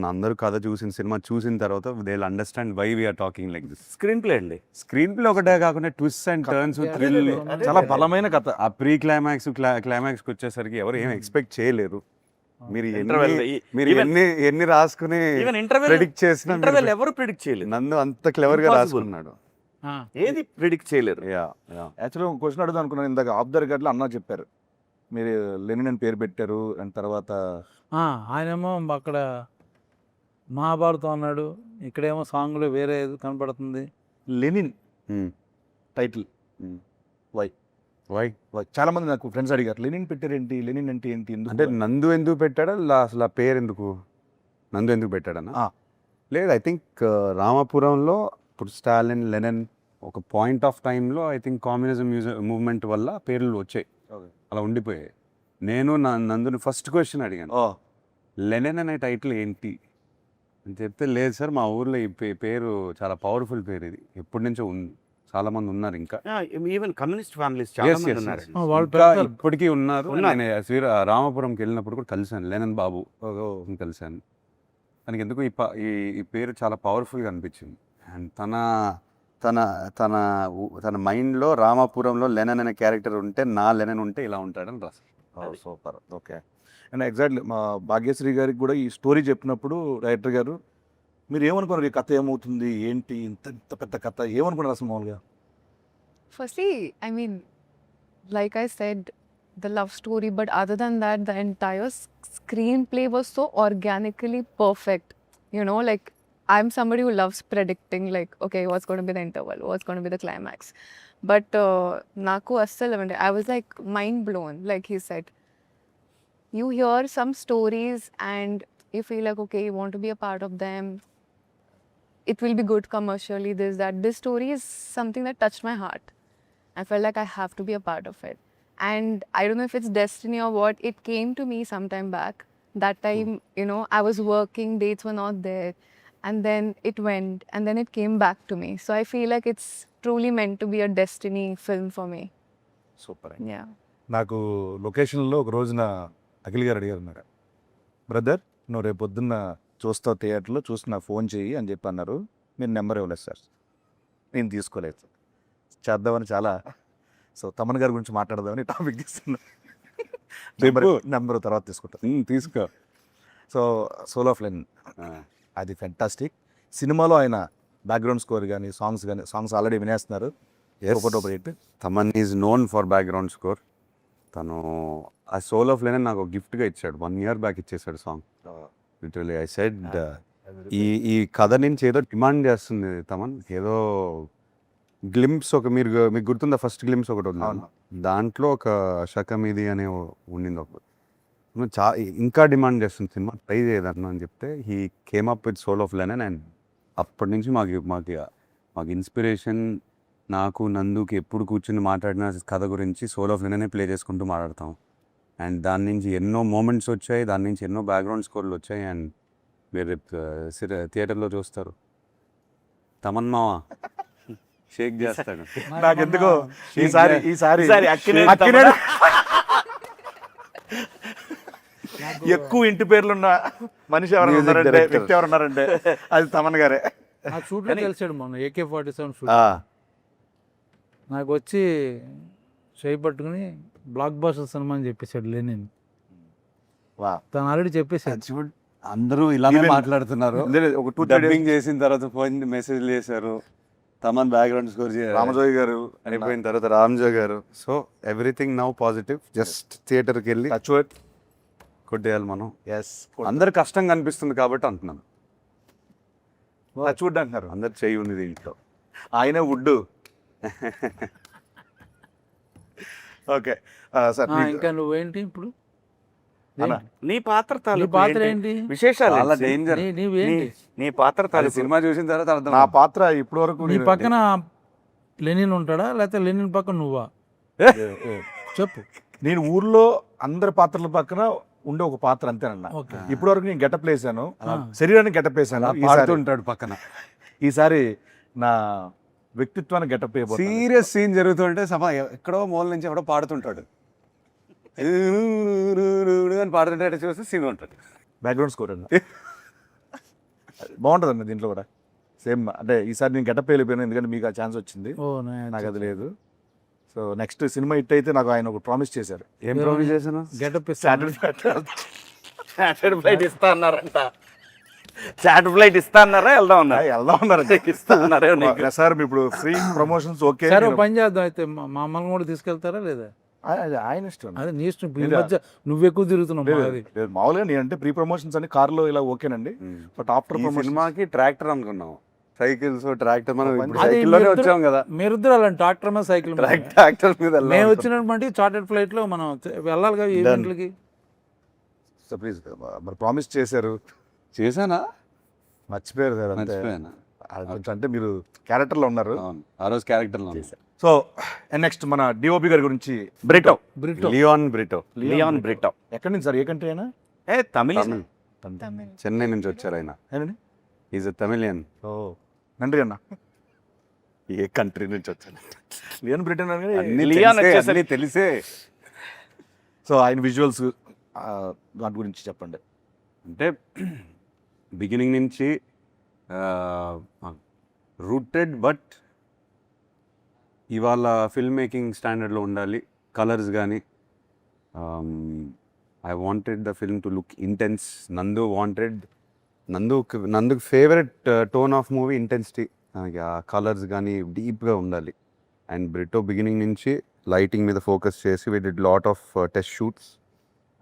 అందరూ కథ చూసిన సినిమా చూసిన తర్వాత they will understand why we are talking like this. Screenplay అండి. స్క్రీన్ ప్లే ఒకటే కాకుండా ట్విస్ట్ అండ్ టర్న్స్, థ్రిల్, చాలా బలమైన కథ. ఆ ప్రీ క్లైమాక్స్ క్లైమాక్స్కి వచ్చేసరికి ఎవరు ఏం ఎక్స్పెక్ట్ చేయలేరు. మీరు Interval, మీరు even- ఎన్ని రాసుకుని ఈవెన్ ఇంటర్వెల్ ప్రెడిక్ట్ చేసినా ఇంటర్వెల్ ఎవరు ప్రిడిక్ట్ చేయలేదు. నందు అంత క్లెవర్గా Impossible. రాసుకున్నాడు. ఏది ప్రిడిక్ట్ చేయలేరు. యా యా యాక్చువల్గా ఒక క్వశ్చన్ అడుగుదాం అనుకున్నాను. ఇందాక ఆఫ్ ద రికార్డ్లో అన్న చెప్పారు, మీరు లెనిన్ అని పేరు పెట్టారు అండ్ తర్వాత ఆయనేమో అక్కడ మహాభారతం అన్నాడు, ఇక్కడేమో సాంగ్లో వేరే ఏదో కనపడుతుంది. లెనిన్ టైటిల్ వై వై చాలా మంది నాకు ఫ్రెండ్స్ అడిగారు, లెనిన్ పెట్టారేంటి, లెనిన్ అంటే ఏంటి, ఎందుకు? అంటే నందు ఎందుకు పెట్టాడా, అసలు ఆ పేరు ఎందుకు, నందు ఎందుకు పెట్టాడన్నా? ఆ. లేదు, ఐ థింక్ రామాపురంలో ఇప్పుడు స్టాలిన్, లెనిన్ ఒక పాయింట్ ఆఫ్ టైంలో ఐ థింక్ కమ్యూనిజం మూవ్మెంట్ వల్ల పేర్లు వచ్చాయి, అలా ఉండిపోయాయి. నేను నందుని ఫస్ట్ క్వశ్చన్ అడిగాను, ఓ లెనిన్ అనే టైటిల్ ఏంటి అని చెప్తే, లేదు సార్ మా ఊర్లో ఈ పేరు చాలా పవర్ఫుల్ పేరు, ఇది ఎప్పటి నుంచో ఉంది, చాలా మంది ఉన్నారు ఇంకా. ఈవెన్ కమ్యూనిస్ట్ ఫ్యామిలీస్ చాలా Yes, మంది yes, ఉన్నారు. yes. వాళ్ళు ఇంకా పెడతారు. ఇప్పటికీ ఉన్నారు. ఉన్నారు. నేను రామాపురంకి వెళ్ళినప్పుడు కూడా కలిశాను లెనిన్ బాబు కలిశాను. తనకి ఎందుకు ఈ పేరు చాలా పవర్ఫుల్గా అనిపించింది. అండ్ తన తన తన మైండ్లో రామాపురంలో లెనిన్ అనే క్యారెక్టర్ ఉంటే, నా లెనిన్ ఉంటే ఇలా ఉంటాడని రాశారు. సూపర్. ఓకే. అండ్ ఎగ్జాక్ట్లీ మా భాగ్యశ్రీ గారికి కూడా ఈ స్టోరీ చెప్పినప్పుడు డైరెక్టర్ గారు, మీరు ఏమనుకున్నారు, ఈ కథ ఏమవుతుంది ఏంటి, ఇంత ఇంత పెద్ద కథ ఏమనుకున్నారు అసలు మామూలుగా? Firstly, I mean, like I said, the love story, but other than that, the entire screenplay was so organically perfect. You know, like I'm somebody who loves predicting, like, okay, what's going to be the interval, what's going to be the climax. But naku assal I was like mind blown. Like he said, you hear some stories and you feel like, okay, you want to be a part of them. It will be good commercially, this, that. This story is something that touched my heart. I felt like I have to be a part of it. And I don't know if it's destiny or what, it came to me sometime back. That time, you know, I was working, dates were not there. And then it went, and then it came back to me. So I feel like it's truly meant to be a destiny film for me. Super. Yeah. నాకు లొకేషన్లో ఒక రోజున అఖిల్ గారు అడిగారు, నాకు brother నువ్వు రేపు పొద్దున్న చూస్తావు థియేటర్లో, చూసి నాకు ఫోన్ చేయి అని చెప్పి అన్నారు. మీరు నెంబర్ ఇవ్వలేదు సార్, నేను తీసుకోలేదు. చేద్దామని చాలా, సో తమన్ గారి గురించి మాట్లాడదామని టాపిక్ తీసుకున్నా. నెంబర్ తర్వాత తీసుకుంటాను. తీసుకో. సో సోల్ ఆఫ్ లెనిన్ అది ఫెంటాస్టిక్. సినిమాలో ఆయన బ్యాక్గ్రౌండ్ స్కోర్ కానీ సాంగ్స్ ఆల్రెడీ వినేస్తున్నారు. ఒకటి Thaman is known for background score. తను ఆ సోల్ ఆఫ్ లెనిన్ నాకు గిఫ్ట్గా ఇచ్చాడు, 1 year బ్యాక్ ఇచ్చేసాడు సాంగ్. లిటరలీ ఐ సెడ్, ఈ కథ నుంచి ఏదో డిమాండ్ చేస్తుంది తమన్, ఏదో గ్లింప్స్ ఒక మీకు గుర్తుందా ఫస్ట్ గ్లింప్స్ ఒకటి ఉంది, దాంట్లో ఒక శకం ఇది అనే ఉండింది ఒకటి, ఇంకా డిమాండ్ చేస్తుంది సినిమా, ట్రై చేయదన్న అని చెప్తే he came up with soul of Lenin. And అప్పటి నుంచి మాకు ఇన్స్పిరేషన్. నాకు నందుకి ఎప్పుడు కూర్చుని మాట్లాడిన కథ గురించి సోల్ ఆఫ్ లెనినే ప్లే చేసుకుంటూ మాట్లాడతాం. అండ్ దాని నుంచి ఎన్నో మూమెంట్స్ వచ్చాయి, దాని నుంచి ఎన్నో బ్యాక్గ్రౌండ్ స్కోర్లు వచ్చాయి. అండ్ మీరు థియేటర్లో చూస్తారు, తమన్ మావ షేక్ చేస్తాడు. నాకెందుకో ఈసారి అక్కినేని ఎక్కువ ఇంటి పేర్లున్న మనిషి ఎవరైనా Music ఉన్నారంటే, director. వ్యక్తి ఎవరున్నారంటే అది తమన్ గారే. ఆ షూట్లో తెలిసాడు మొన్న AK-47 షూట్. నాకు వచ్చి చేయి పట్టుకుని బ్లాక్ బాస్టర్ సినిమా అని చెప్పేశాడు లెనిన్. తను ఆల్రెడీ చెప్పేశాడు. అందరూ ఇలానే Even- మాట్లాడుతున్నారు. ఒక 2-3 days డబ్బింగ్ చేసిన తర్వాత ఫోన్ మెసేజ్ చేశారు, తమన్ బ్యాక్గ్రౌండ్ స్కోర్ రామజోగి గారు అయిపోయిన తర్వాత రామ్జో గారు. So everything now positive. Just థియేటర్కి వెళ్ళి టచ్ వుడ్. కొట్టేయాలి మనం. ఎస్, అందరు కష్టంగా అనిపిస్తుంది కాబట్టి అంటున్నాను. టచ్ వుడ్ అంటున్నారు. అందరు చేయి ఉంది దీంట్లో. ఆయన వుడ్. ఓకే సార్, ఇంకా నువ్వేంటి ఇప్పుడు అన్న, నీ పాత్ర నీ తాలూకు పాత్ర ఏంటి? ఏంటి? విశేషాలు చాలా ఏంటి? డేంజర్. నీవేంటి? నీ పాత్ర అది తాలూకు సినిమా చూసిన తర్వాత అర్థం నా పాత్ర ఇప్పటి వరకు నీ పక్కన లెనిన్ ఉంటాడా లేకపోతే లెనిన్ పక్కన నువ్వా? చెప్పు. నేను ఊర్లో అందరి పాత్రల పక్కన ఉండే ఒక పాత్ర అంతేనన్న. ఓకే. ఇప్పటి వరకు నేను గెటప్ వేసాను, ఆ. శరీరాన్ని గెటప్ వేసాను. అలా పాడుతుంటాడు పక్కన. ఈసారి నా వ్యక్తిత్వాన్ని గెటప్ వేయబోతున్నాను. సీరియస్ సీన్ జరుగుతుంటే ఎక్కడో మూల నుంచి ఎవడో పాడుతుంటాడు అని పాడుతుంటే అటు చూస్తే సీన్ ఉంటుంది. బ్యాక్గ్రౌండ్ స్కోర్ అండి. బాగుంటుందండి దీంట్లో కూడా సేమ్. అంటే ఈసారి నేను గెటప్ వెళ్ళిపోయాను ఎందుకంటే మీకు ఆ ఛాన్స్ వచ్చింది, ఓ నాకు అది లేదు. సో నెక్స్ట్ సినిమా హిట్ అయితే నాకు ఆయన ఒక ప్రామిస్ చేశారు. ఏం ప్రామిస్ చేశాను? గెటప్ చార్టెడ్ ఫ్లైట్ ఇస్తా అన్నారంట. చార్టెడ్ ఫ్లైట్ ఇస్తా అన్నారా? వెళ్దాం అన్నారు. వెళ్దాం ఉన్నారు. ఇస్తా అన్నారే నీకు? సార్ ఇప్పుడు ఫ్రీ ప్రమోషన్స్ ఓకే. సరే ఓ పని చేద్దాం అయితే, మమ్మల్ని కూడా తీసుకెళ్తారా లేదా? ఆయన ఇష్టం. అదే నీ ఇష్టం. ఈ లేదా? మధ్య నువ్వు ఎక్కువ తిరుగుతున్నావు. లేదు, అది లేదు, మామూలుగా నేనంటే ప్రీ ప్రమోషన్స్ అని కార్లో ఇలా ఓకేనండి, బట్ ఆఫ్టర్ ఈ ప్రమోషన్ సినిమాకి ట్రాక్టర్ అనుకున్నాం. సైకిల్స్ ట్రాక్టర్ మనం ఇప్పుడు అది సైకిల్లోనే మీరిద్దరు- వచ్చాం కదా. మీరిద్దరు అలాంటి ట్రాక్టర్ మీద సైకిల్ మీద. ట్రాక్టర్ మీద మేము వచ్చినటువంటి చార్టెడ్ ఫ్లైట్ లో మనం వెళ్ళాలి కదా ఈవెంట్లకి. సో ప్లీజ్ మరి ప్రామిస్ చేశారు, చేశానా? మర్చిపోయారు సార్. అంతే. మర్చిపోయానా? అది కొంచెం అంటే మీరు క్యారెక్టర్లో ఉన్నారు. అవును, ఆ రోజు క్యారెక్టర్లో సో నెక్స్ట్ మన డిఓపి గారి గురించి. Brito. Brito. Leon Brito. Leon Brito. ఎక్కడి నుంచి సార్, ఏ కంట్రీ అయినా? తమిళ. Tamil. చెన్నై నుంచి వచ్చారు ఆయన. ఏనండి? Is a Tamilian. ఓ నండి అన్న. ఏ కంట్రీ నుంచి వచ్చాను? లియన్ బ్రిటన్ అని. అన్నీ లియాన్ తెలిసే, వచ్చేసరికి- అన్నీ తెలిసే. సో ఆయన విజువల్స్ దాని గురించి చెప్పండి. అంటే బిగినింగ్ నుంచి రూటెడ్, బట్ ఇవాళ ఫిల్మ్ మేకింగ్ స్టాండర్డ్లో ఉండాలి. కలర్స్ కానీ I wanted the film to look intense. నందుకు favourite tone of movie intensity. ఆ కలర్స్ కానీ డీప్గా ఉండాలి. అండ్ బ్రిటో బిగినింగ్ నుంచి లైటింగ్ మీద ఫోకస్ చేసి we did lot of test shoots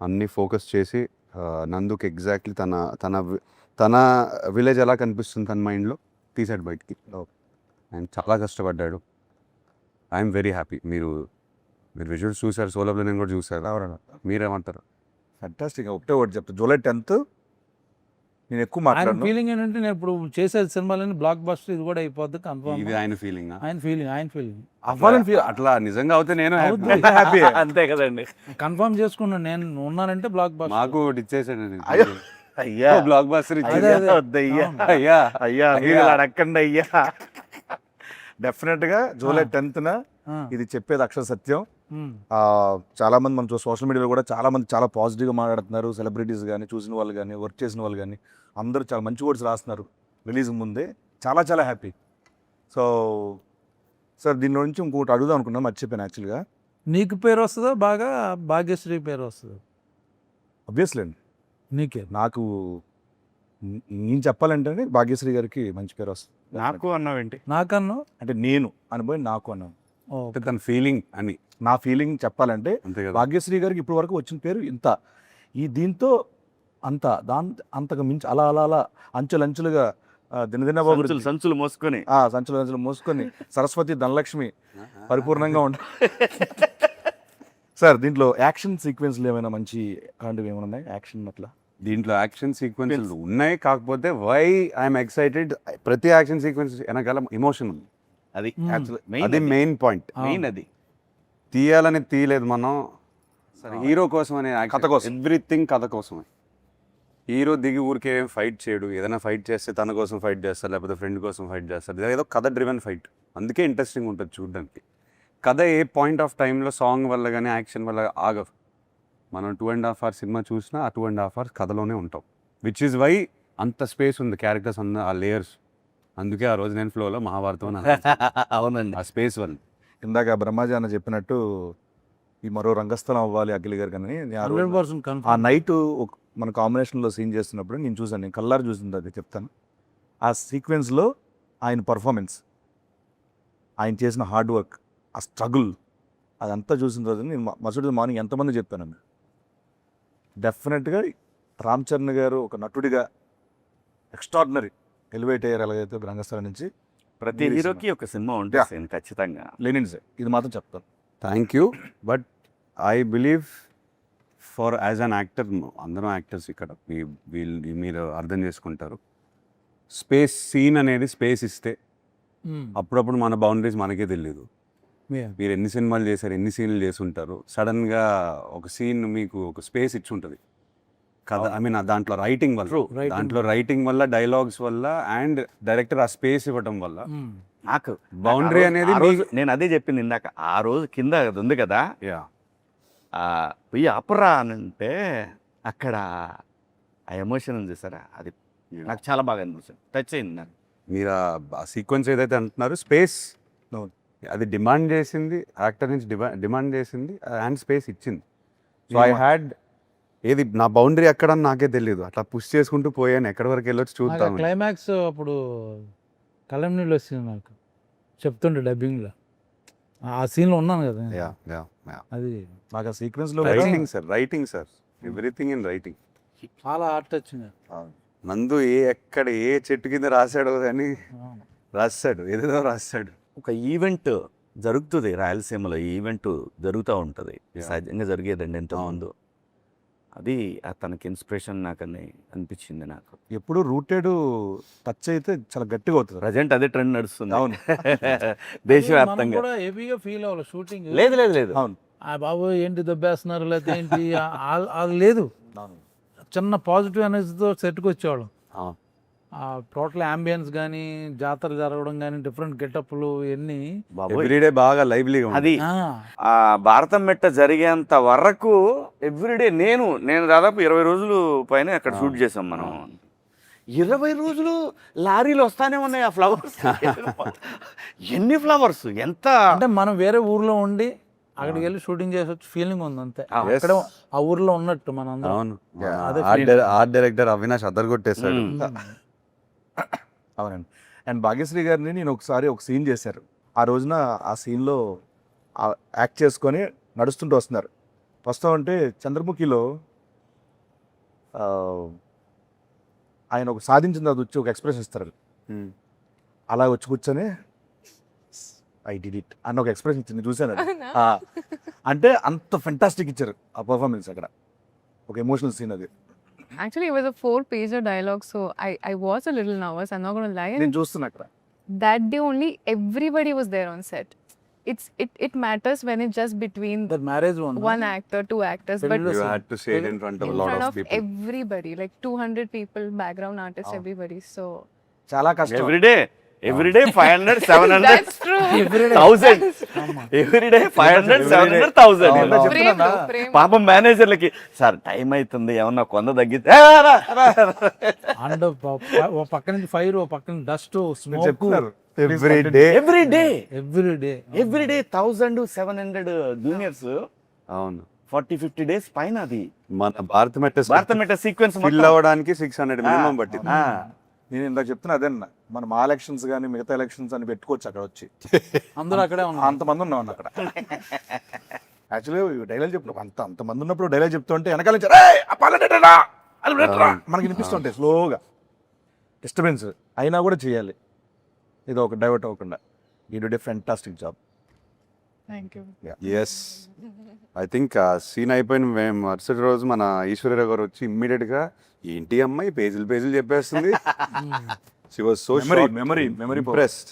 అన్నీ ఫోకస్ చేసి నందుకు ఎగ్జాక్ట్లీ తన విలేజ్ ఎలా కనిపిస్తుంది తన మైండ్లో తీసాడు బయటికి. అండ్ చాలా కష్టపడ్డాడు. I'm very happy. మీరు విజువల్స్ చూసారు, సోలోలో నేను కూడా చూసారు. మీరేమంటారు? ఫ్యాంటాస్టిక్. ఒకటే ఒకటి చెప్తా, జూలై 10th నేను ఎక్కువ ఆయన మాట్లాడను. ఫీలింగ్ ఏంటంటే నేను ఇప్పుడు చేసే సినిమాలని బ్లాక్ బస్టర్ ఇది కూడా అయిపోద్ది కన్ఫర్మ్. ఇది ఆయన ఫీలింగ్. ఆయన ఫీలింగ్ అవ్వాలని ఫీల్ అట్లా నిజంగా అవుతే నేను అవుతుంది. హ్యాపీ. అంతే కదండి. కన్ఫర్మ్ చేసుకున్నాను నేను ఉన్నానంటే బ్లాక్ బస్టర్. మాకు ఒకటి ఇచ్చేసాడు. అయ్యో. అయ్యా బ్లాక్ బాస్టర్ అదే, ఇచ్చేది. అదే. వద్దయ్యా. అవును. అయ్యా అయ్యా మీరు ఇలా అడగండి అయ్యా. డెఫినెట్ గా జూలై 10th ఇది చెప్పేది అక్షర సత్యం. చాలా మంది మనం సోషల్ మీడియాలో కూడా చాలా మంది చాలా పాజిటివ్గా మాట్లాడుతున్నారు. సెలబ్రిటీస్ కానీ, చూసిన వాళ్ళు కానీ, వర్క్ చేసిన వాళ్ళు కానీ అందరూ చాలా మంచి వర్డ్స్ రాస్తున్నారు రిలీజ్ ముందే. చాలా చాలా హ్యాపీ. సో సార్ దీని నుంచి ఇంకొకటి అడుగుదాం అనుకున్నా, మర్చిపోయాను యాక్చువల్గా. నీకు పేరు వస్తుందా బాగా, భాగ్యశ్రీ పేరు వస్తుందా? అబ్వియస్లీ అండి, నీకే. నాకు నేను చెప్పాలంటే భాగ్యశ్రీ గారికి మంచి పేరు వస్తుంది. నాకు అన్నావేంటి? నాకన్నా అంటే నేను అనుభవం నాకు అన్నాను. అంటే తన ఫీలింగ్ అని నా ఫీలింగ్ చెప్పాలంటే అంతే కదా. భాగ్యశ్రీ గారికి ఇప్పటి వరకు వచ్చిన పేరు ఇంత, ఈ దీంతో అంత అంతకు మించి అలా అలా అలా అంచెలంచెలుగా దినదిన సంచులు మోసుకొని సంచులు మోసుకొని సరస్వతి ధనలక్ష్మి పరిపూర్ణంగా ఉంటాయి. సార్ దీంట్లో యాక్షన్ సీక్వెన్స్లు ఏమైనా మంచి అలాంటివి ఏమైనా ఉన్నాయి? యాక్షన్ అట్లా దీంట్లో యాక్షన్ సీక్వెన్సెస్ ఉన్నాయి, కాకపోతే వై ఐఎమ్ ఎక్సైటెడ్, ప్రతి యాక్షన్ సీక్వెన్స్ వెనకాల ఎమోషన్ ఉంది. అది అది మెయిన్ పాయింట్. మెయిన్ అది తీయాలని తీయలేదు మనం, హీరో కోసం అనే కథ కోసం. ఎవ్రీథింగ్ కథ కోసమే. హీరో దిగి ఊరికే ఫైట్ చేయడు. ఏదైనా ఫైట్ చేస్తే తన కోసం ఫైట్ చేస్తారు, లేకపోతే ఫ్రెండ్ కోసం ఫైట్ చేస్తారు. ఏదో కథ డ్రివెన్ ఫైట్, అందుకే ఇంట్రెస్టింగ్ ఉంటుంది చూడడానికి. కథ ఏ పాయింట్ ఆఫ్ టైంలో సాంగ్ వల్ల కానీ యాక్షన్ వల్ల ఆగదు. మనం 2.5 hours సినిమా చూసినా ఆ 2.5 hours కథలోనే ఉంటాం. విచ్ ఈజ్ వై అంత స్పేస్ ఉంది క్యారెక్టర్స్ అన్న ఆ లేయర్స్. అందుకే ఆ రోజు నేను ఫ్లోలో మహాభారతం అవునండి. ఆ స్పేస్ వల్ల. ఇందాక బ్రహ్మాజీ అన్న చెప్పినట్టు ఈ మరో రంగస్థలం అవ్వాలి అఖిల్ గారు కానీ ఆ 100% ఆ కన్ఫర్మ్. నైట్ మన కాంబినేషన్లో సీన్ చేస్తున్నప్పుడు నేను చూసాను, నేను కల్లారు చూసింది అది చెప్తాను. ఆ సీక్వెన్స్లో ఆయన పర్ఫార్మెన్స్, ఆయన చేసిన హార్డ్ వర్క్, ఆ స్ట్రగుల్ అదంతా చూసిన రోజు నేను మరుసటి మార్నింగ్ ఎంతమంది చెప్పాను. డెఫినెట్గా రామ్ చరణ్ గారు ఒక నటుడిగా ఎక్స్ట్రాడినరీ ఎలివేట్ అయ్యారు. ఎలాగైతే రంగస్థలం నుంచి ప్రతి హీరోకి ఒక సినిమా ఉంటుంది ఖచ్చితంగా. లెనిన్స్ ఇది మాత్రం చెప్తాను. Thank you. But I believe for as an actor అందరం యాక్టర్స్ ఇక్కడ మీరు అర్థం చేసుకుంటారు. సీన్ అనేది స్పేస్ ఇస్తే అప్పుడప్పుడు మన బౌండరీస్ మనకే తెలియదు. మీరు ఎన్ని సినిమాలు చేశారు, ఎన్ని సీన్లు చేసి ఉంటారు, సడన్గా ఒక సీన్ మీకు ఒక స్పేస్ ఇచ్చి ఉంటుంది కదా. ఐ మీన్ దాంట్లో రైటింగ్ వల్ల డైలాగ్స్ వల్ల అండ్ డైరెక్టర్ ఆ స్పేస్ ఇవ్వటం వల్ల నాకు బౌండరీ అనేది నేను అదే చెప్పింది ఇందాక. ఆ రోజు కింద అది ఉంది కదా, యా పోయి అపరా అని అంటే అక్కడ ఆ ఎమోషన్ ఉంది సార్, అది నాకు చాలా బాగా అనిపిస్తుంది, టచ్ అయింది నాకు. మీరు ఆ సీక్వెన్స్ ఏదైతే అంటున్నారు స్పేస్ అది డిమాండ్ చేసింది, యాక్టర్ నుంచి డిమాండ్ చేసింది అండ్ స్పేస్ ఇచ్చింది. సో ఐ హ్యాడ్ ఏది నా బౌండరీ ఎక్కడ నాకే తెలియదు, అట్లా పుష్ చేసుకుంటూ పోయాను, ఎక్కడి వరకు వెళ్ళొచ్చు చూద్దాం. క్లైమాక్స్ అప్పుడు కళ్ళం నీళ్ళు వచ్చింది నాకు, చెప్తుండే డబ్బింగ్లో ఆ సీన్లో ఉన్నాను కదా. అది నాకు ఆ సీక్వెన్స్లో writing sir everything in writing. చాలా హార్ట్ వచ్చింది. నందు ఎక్కడ ఏ చెట్టు కింద రాశాడో అని రాస్తాడు, ఏదేదో రాస్తాడు. ఒక ఈవెంట్ జరుగుతుంది రాయలసీమలో, ఈ ఈవెంట్ జరుగుతూ ఉంటుంది, సహజంగా జరిగేదండి ఎంతోమంది. అది తనకి ఇన్స్పిరేషన్ నాకని అనిపించింది నాకు. ఎప్పుడు రూటెడ్ టచ్ అయితే చాలా గట్టిగా అవుతుంది. ప్రజెంట్ అదే ట్రెండ్ నడుస్తుంది. అవును. దేశవ్యాప్తంగా కూడా హెవీగా ఫీల్ అవ్వాలి షూటింగ్. లేదు లేదు లేదు. అవును. ఆ బాబు ఏంటి దెబ్బేస్తున్నారు లేకపోతే ఏంటి అది లేదు. చిన్న పాజిటివ్ ఎనర్జీతో సెట్కి వచ్చేవాళ్ళం. టోటల్ అంబియన్స్ కానీ జాతర జరగడం కానీ డిఫరెంట్ గెటప్లు ఇవన్నీ ఎవ్రీడే బాగా లైవ్లీగా అది ఆ భారతం మెట్ట జరిగేంత వరకు ఎవ్రీడే నేను దాదాపు 20 రోజులు పైన అక్కడ షూట్ చేసాం మనం. 20 రోజులు లారీలు వస్తానే ఉన్నాయి ఆ ఫ్లవర్స్. ఎన్ని ఫ్లవర్స్, ఎంత అంటే మనం వేరే ఊర్లో ఉండి అక్కడికి వెళ్ళి షూటింగ్ చేసి వచ్చి ఫీలింగ్ ఉంది అంతే. అక్కడ ఆ ఊర్లో ఉన్నట్టు మన అందరం. అవును. ఆర్ట్ డైరెక్టర్ అవినాష్ అదరగొట్టేశాడు. అవునండి. అండ్ భాగ్యశ్రీ గారిని నేను ఒకసారి ఒక సీన్ చేశారు. ఆ రోజున ఆ సీన్లో యాక్ట్ చేసుకొని నడుస్తుంటూ వస్తున్నారు. వస్తామంటే చంద్రముఖిలో ఆయన ఒక సాధించింది అది వచ్చి ఒక ఎక్స్ప్రెషన్ ఇస్తారు. అలా వచ్చి కూర్చొని ఐ డిడ్ ఇట్ అన్న ఒక ఎక్స్ప్రెషన్ ఇచ్చింది, చూశాను అది. అంటే అంత ఫెంటాస్టిక్ ఇచ్చారు ఆ పర్ఫార్మెన్స్ అక్కడ, ఒక ఎమోషనల్ సీన్ అది. Actually, it was a 4-pager dialogue, so I was a little nervous. I'm not going to lie. నేను చూస్తున్నా అక్కడ. That day only, everybody was there on set. It matters when it's just between The marriage one actor, 2 actors, but You had to say it in front of in a lot front of of people. everybody, like 200 people, background artists, everybody. So చాలా కష్టం. Everyday 500, 700, that's true. 1000. Everyday 500, 700, 1000. Frame lo, frame. పాపం మేనేజర్లకి sir time అవుతుంది ఏమన్నా కొంద తగ్గితే and ఓ పక్క నుంచి fire, ఓ పక్క నుంచి డస్ట్, స్మోక్. చెప్తున్నారు ఎవ్రీడే 1000, 700 జూనియర్స్. అవును. 40-50 days పైన అది మన భారత మెట్ట సీక్వెన్స్ ఫిల్ అవ్వడానికి 600 మినిమం పట్టింది. నేను ఇందాక చెప్తున్నా అదేనా, మనం మా ఎలక్షన్స్ కానీ మిగతా ఎలక్షన్స్ అని పెట్టుకోవచ్చు అక్కడ వచ్చి. అందరూ అక్కడే ఉన్నారు. అంతమంది ఉన్నాం అక్కడ. యాక్చువల్లీ డైలాగ్ చెప్పు అంతమంది ఉన్నప్పుడు డైలాగ్ చెప్తుంటే వెనకాల నుంచి మనకి వినిపిస్తుంటాయి స్లోగా, డిస్టర్బెన్స్ అయినా కూడా చేయాలి, ఇది ఒక డైవర్ట్ అవ్వకుండా. You did a fantastic job. Thank you. Yes, I think ఆ సీన్ అయిపోయిన మరుసటి రోజు మన ఈశ్వర్య గారు వచ్చి ఇమ్మీడియట్గా ఏంటి అమ్మాయి పేజీలు చెప్పేస్తుంది. She was so memory impressed.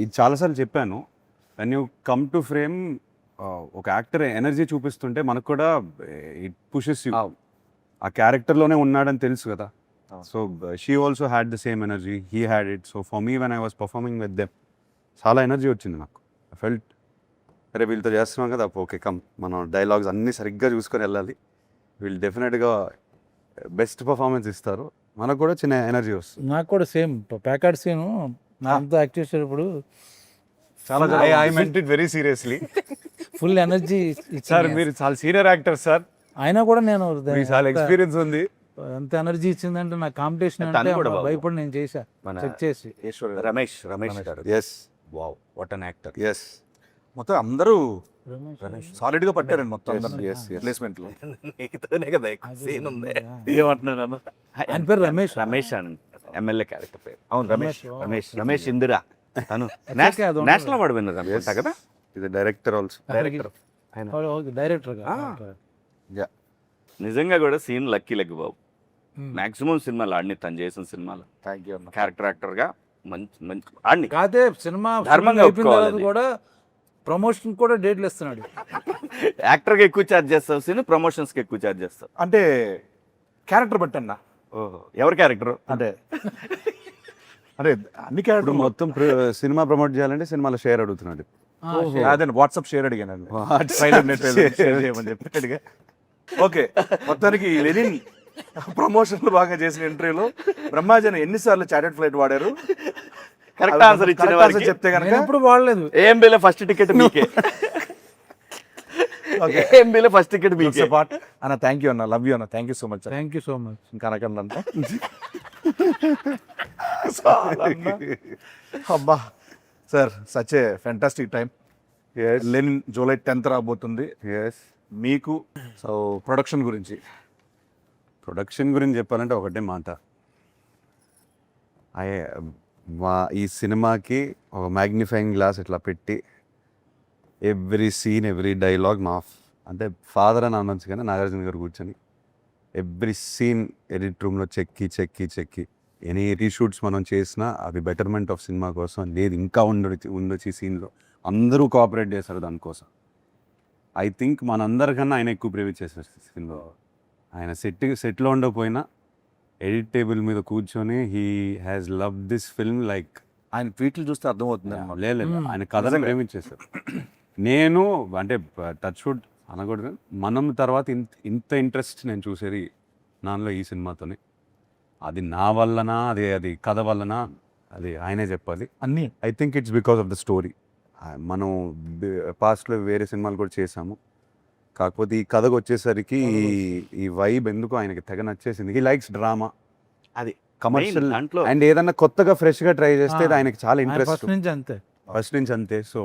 ఇది చాలాసార్లు చెప్పాను, when you come to frame ఒక యాక్టర్ ఎనర్జీ చూపిస్తుంటే మనకు కూడా ఇట్ పుషెస్ యూ. ఆ క్యారెక్టర్లోనే ఉన్నాడని తెలుసు కదా. So she also had the same energy, he had it. So for me when I was performing with them చాలా ఎనర్జీ వచ్చింది నాకు. ఐ ఫెల్ట్ అరే వీళ్ళతో చేస్తున్నాం కదా, ఓకే కమ్ మనం డైలాగ్స్ అన్నీ సరిగ్గా చూసుకొని వెళ్ళాలి, వీళ్ళు డెఫినెట్గా బెస్ట్ పర్ఫార్మెన్స్ ఇస్తారు, మనకు కూడా చిన్న ఎనర్జీ వస్తుంది. నాకు కూడా సేమ్ ప్యాకార్డ్ సీను అంతా యాక్ట్ చేసేటప్పుడు చాలా I meant it very seriously. Full energy sir మీరు చాలా సీనియర్ యాక్టర్ సార్, అయినా కూడా నేను మీకు చాలా ఎక్స్పీరియన్స్ ఉంది. ఎంత ఎనర్జీ ఇచ్చిందంటే నా కాంపిటీషన్ తను అంటే కూడా బాబు. భయపడి నేను చేశా చెక్ చేసి. రమేష్ గారు. Yes, wow, what an actor. Yes, మొత్తం అందరూ సాలిడ్ గా పట్టారండి మొత్తం ప్లేస్మెంట్ లో. నీతోనే కదా సీన్ ఉంది. ఏమంటున్నాను, ఆయన పేరు రమేష్ అని ఎమ్మెల్యే క్యారెక్టర్ పేరు. అవును, రమేష్. రమేష్ ఇందిరా. తను నేషనల్ అవార్డు విన్నర్ అనుకుంటా కదా. ఇది డైరెక్టర్ ఆల్సో. Director director. నిజంగా కూడా సీన్ లక్కీ లెగ్ బాబు. మాక్సిమం సినిమాలు ఆడిని, తను చేసిన సినిమాలు థ్యాంక్ యూ అన్న. క్యారెక్టర్ యాక్టర్గా మంచి మంచి ఆడిని. కాదే సినిమా ధర్మంగా అయిపోయిన తర్వాత ఒప్పుకోవాలి. కూడా ప్రమోషన్ కూడా డేట్లు ఇస్తున్నాడు. యాక్టర్గా ఎక్కువ ఛార్జ్ చేస్తావు సీన్, ప్రమోషన్స్కి ఎక్కువ ఛార్జ్ చేస్తావు. అంటే క్యారెక్టర్ బట్టి అన్న. ఓహో, ఎవరి క్యారెక్టర్? అంటే అంటే అన్ని ఇప్పుడు క్యారెక్టర్ మొత్తం సినిమా ప్రమోట్ చేయాలంటే సినిమాలో షేర్ అడుగుతున్నాడు. అదే వాట్సాప్ షేర్ అడిగానండి. ట్రైలర్ నెట్ షేర్ చేయమని చెప్పి అడిగా. ఓకే, మొత్తానికి లెనిన్ ప్రమోషన్లు బాగా చేసిన ఇంటర్వ్యూలో బ్రహ్మాజన్ ఎన్నిసార్లు చార్టెడ్ ఫ్లైట్ వాడారు? కరెక్ట్ ఆన్సర్ ఇచ్చిన Correct వారికి answer చెప్తే కనుక నేను ఎప్పుడు వాడలేదు. ఏఎంబీలో ఫస్ట్ టికెట్ మీకే. ఓకే, ఏఎంబీలో ఫస్ట్ టికెట్ మీకే. పార్ట్ అన్న. థ్యాంక్ యూ అన్న, లవ్ యూ అన్న, thank you so much. Thank you so much. ఇంకా అనకండి అబ్బా sir, such a fantastic time. Lenin July 10th రాబోతుంది. ఎస్. మీకు సో ప్రొడక్షన్ గురించి ప్రొడక్షన్ గురించి చెప్పాలంటే ఒకటే మాట. ఈ సినిమాకి ఒక మ్యాగ్నిఫైయింగ్ గ్లాస్ ఇట్లా పెట్టి ఎవ్రీ సీన్, ఎవ్రీ డైలాగ్ అంటే ఫాదర్ అని అనొచ్చు కానీ నాగార్జున గారు కూర్చొని ఎవ్రీ సీన్ ఎడిట్ రూమ్లో చెక్కి ఎనీ రీషూట్స్ మనం చేసినా అవి బెటర్మెంట్ ఆఫ్ సినిమా కోసం. లేదు ఇంకా ఉండొచ్చు ఈ సీన్లో, అందరూ కోఆపరేట్ చేశారు దానికోసం. ఐ థింక్ మనందరికన్నా ఆయన ఎక్కువ ప్రేమ చేశారు సినిమాలో. ఆయన సెట్లో ఉండకపోయినా ఎడిట్ టేబుల్ మీద కూర్చొని he has love this film like. ఆయన ట్వీట్లు చూస్తే అర్థమవుతుంది. లేదు ఆయన కథను ప్రేమించేశారు. నేను అంటే టచ్ వుడ్ అనకూడదు, మనం తర్వాత ఇంత ఇంట్రెస్ట్ నేను చూసేది నాలో ఈ సినిమాతోనే. అది నా వల్లనా, అది కథ వల్లనా, అది ఆయనే చెప్పాలి. అన్నీ I think it's because of the story. మనం పాస్ట్లో వేరే సినిమాలు కూడా చేసాము, కాకపోతే ఈ కథకు వచ్చేసరికి ఈ వైబ్ ఎందుకు ఆయనకి తెగ నచ్చేసింది. హీ లైక్స్ డ్రామా, అది కమర్షియల్, దాంట్లో అండ్ ఏదన్నా కొత్తగా ఫ్రెష్గా ట్రై చేస్తే అది ఆయనకి చాలా ఇంట్రెస్ట్ ఫస్ట్ నుంచి అంతే. ఫస్ట్ నుంచి అంతే. సో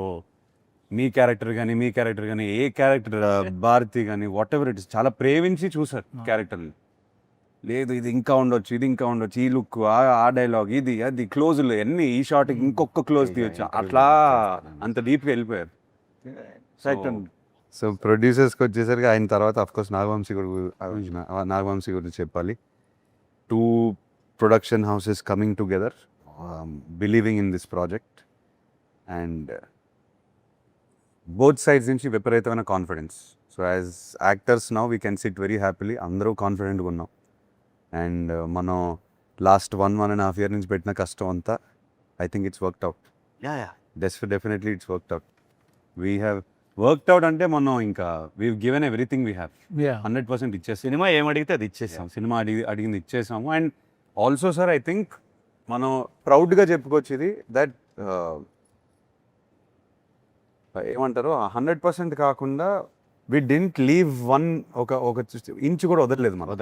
మీ క్యారెక్టర్ కానీ ఏ క్యారెక్టర్, భారతి కానీ వాట్ ఎవర్ ఇట్ ఇస్, చాలా ప్రేమించి చూసారు క్యారెక్టర్ని. లేదు ఇది ఇంకా ఉండొచ్చు, ఈ లుక్, ఆ డైలాగ్, ఇది అది క్లోజులు అన్ని, ఈ షార్ట్కి ఇంకొక క్లోజ్ తీయొచ్చు, అట్లా అంత డీప్గా వెళ్ళిపోయారు. సో ప్రొడ్యూసర్స్కి వచ్చేసరికి ఆయన తర్వాత అఫ్కోర్స్ నాగవంశీ గురించి చెప్పాలి. 2 production houses coming together, believing in this project, and both sides నుంచి విపరీతమైన confidence. So as actors now we can SIT very happily, అందరూ కాన్ఫిడెంట్గా ఉన్నాం. అండ్ మనం లాస్ట్ 1.5 year నుంచి పెట్టిన కష్టం అంతా I think it's worked out. Definitely it's worked out. We have worked out అంటే మనం ఇంకా we given everything we have 100% ఇచ్చేసాం. సినిమా ఏమడిగితే అది ఇచ్చేసాం. సినిమా అడిగింది ఇచ్చేసాము. And also sir I think మనం ప్రౌడ్గా చెప్పుకోవచ్చు ఇది, దట్ ఏమంటారు 100% కాకుండా వి డింట్ లీవ్ ఒక ఇంచు కూడా వదలలేదు మనం.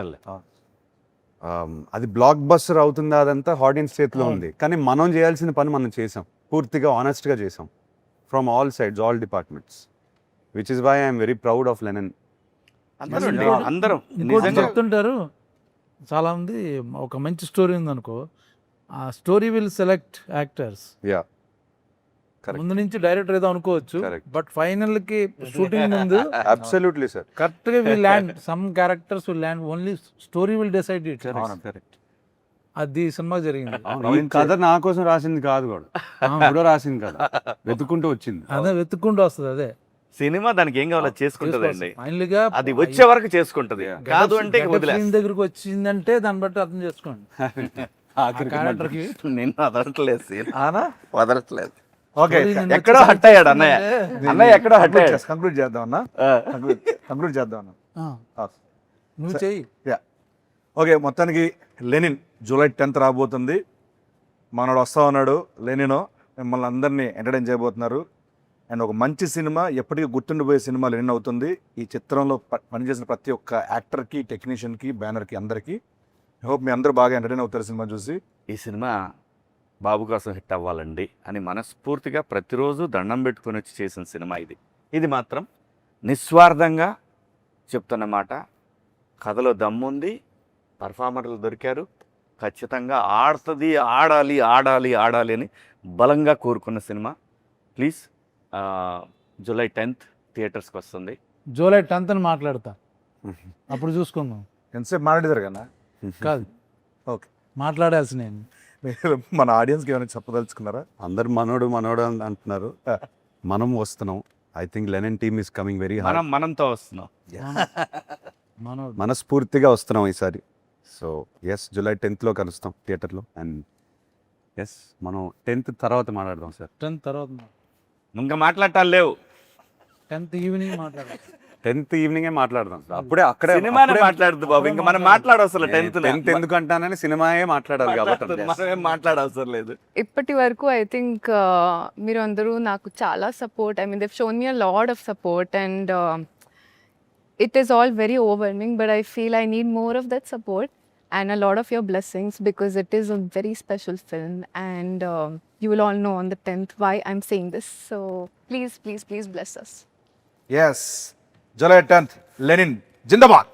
అది బ్లాక్ బస్టర్ అవుతుందా అదంతా ఆడియన్స్ చేతిలో ఉంది, కానీ మనం చేయాల్సిన పని మనం చేసాం, పూర్తిగా ఆనెస్ట్గా చేసాం from all sides, all departments, which is why I'm very proud of Lenin. అందరం ఇంకోటి నిజంగా చెప్తుంటారు చాలా మంది, ఒక మంచి స్టోరీ ఉందనుకో, ఆ story will select actors. Yeah, correct. ముందు నుంచి డైరెక్టర్ ఏదో అనుకోవచ్చు, Correct. బట్ ఫైనల్ కి షూటింగ్ ముందు అబ్సల్యూట్లీ సార్. కరెక్ట్ గా will land, some characters will land, only story will decide it. అది సినిమా జరిగింది. ఈ కథ నా కోసం రాసింది కాదు కూడా, కూడా రాసింది కదా, వెతుక్కుంటూ వచ్చింది. అదే వెతుక్కుంటూ వస్తుంది. అదే సినిమా దానికి ఏం కావాలో చేసుకుంటదండి, ఫైనల్ గా అది వచ్చే వరకు చేసుకుంటది, కాదు అంటే ఇక వదిలేస్తా. సీన్ దగ్గరికి వచ్చిందంటే దాన్ని బట్టి అర్థం చేసుకోండి. క్యారెక్టర్ కి నేను వదలట్లేదు సీన్, ఆనా వదలట్లేదు. ఓకే, ఎక్కడో హట్ అయ్యాడు అన్నయ్య ఎక్కడో హట్ అయ్యాడు. కంక్లూడ్ చేద్దాం అన్న, కంక్లూడ్ చేద్దాం అన్న. నువ్వు చెయ్యి. ఓకే, మొత్తానికి లెనిన్ జూలై 10th రాబోతుంది. మనోడు వస్తా ఉన్నాడు లెనినో, మిమ్మల్ని అందరినీ ఎంటర్టైన్ చేయబోతున్నారు. అండ్ ఒక మంచి సినిమా, ఎప్పటికీ గుర్తుండిపోయే సినిమా లెనిన్ అవుతుంది. ఈ చిత్రంలో పనిచేసిన ప్రతి ఒక్క యాక్టర్కి, టెక్నీషియన్కి, బ్యానర్కి, అందరికీ హోప్ మీ అందరూ బాగా ఎంటర్టైన్ అవుతారు సినిమా చూసి. ఈ సినిమా బాబు కోసం హిట్ అవ్వాలండి అని మనస్ఫూర్తిగా ప్రతిరోజు దండం పెట్టుకొని వచ్చి చేసిన సినిమా ఇది. ఇది మాత్రం నిస్వార్థంగా చెప్తున్న మాట. కథలో దమ్ముంది, పర్ఫార్మర్లు దొరికారు, ఖచ్చితంగా ఆడుతుంది, ఆడాలి ఆడాలి ఆడాలి అని బలంగా కోరుకున్న సినిమా. ప్లీజ్ జూలై 10th థియేటర్స్కి వస్తుంది. జూలై 10th అని మాట్లాడతా. అప్పుడు చూసుకుందాం. ఎంతసేపు మాట్లాడేదారు కదా కాదు, ఓకే. మాట్లాడాల్సి నేను. మీరు మన ఆడియన్స్కి ఏమైనా చెప్పదలుచుకున్నారా? అందరు మనోడు అని అంటున్నారు, మనం వస్తున్నాం. I think Lenin team is coming very hard. మనంతో వస్తున్నాం. మనోడు మనస్ఫూర్తిగా వస్తున్నాం ఈసారి. సో ఎస్, జూలై 10th కలుస్తాం థియేటర్లో. అండ్ ఎస్, మనం 10th తర్వాత మాట్లాడదాం సార్. 10th తర్వాత ఇంకా మాట్లాడటాలు లేవు. 10th ఈవినింగ్ మాట్లాడాలి. 10th ఈవినింగే మాట్లాడదాం సార్. అప్పుడే అక్కడే సినిమానే మాట్లాడదు బాబు, ఇంకా మనం మాట్లాడవసరం. 10th ఎందుకు అంటానని సినిమాయే మాట్లాడాలి కాబట్టి మనమేం మాట్లాడవసరం లేదు. ఇప్పటి వరకు ఐ థింక్ మీరు అందరూ నాకు చాలా support, I mean దెవ్ shown me a lot of support and it is all very overwhelming, but I feel I need more of that support and a lot of your blessings because it is a very special film and you will all know on the 10th why I'm saying this. So please bless us. Yes, July 10th Lenin Zindabad.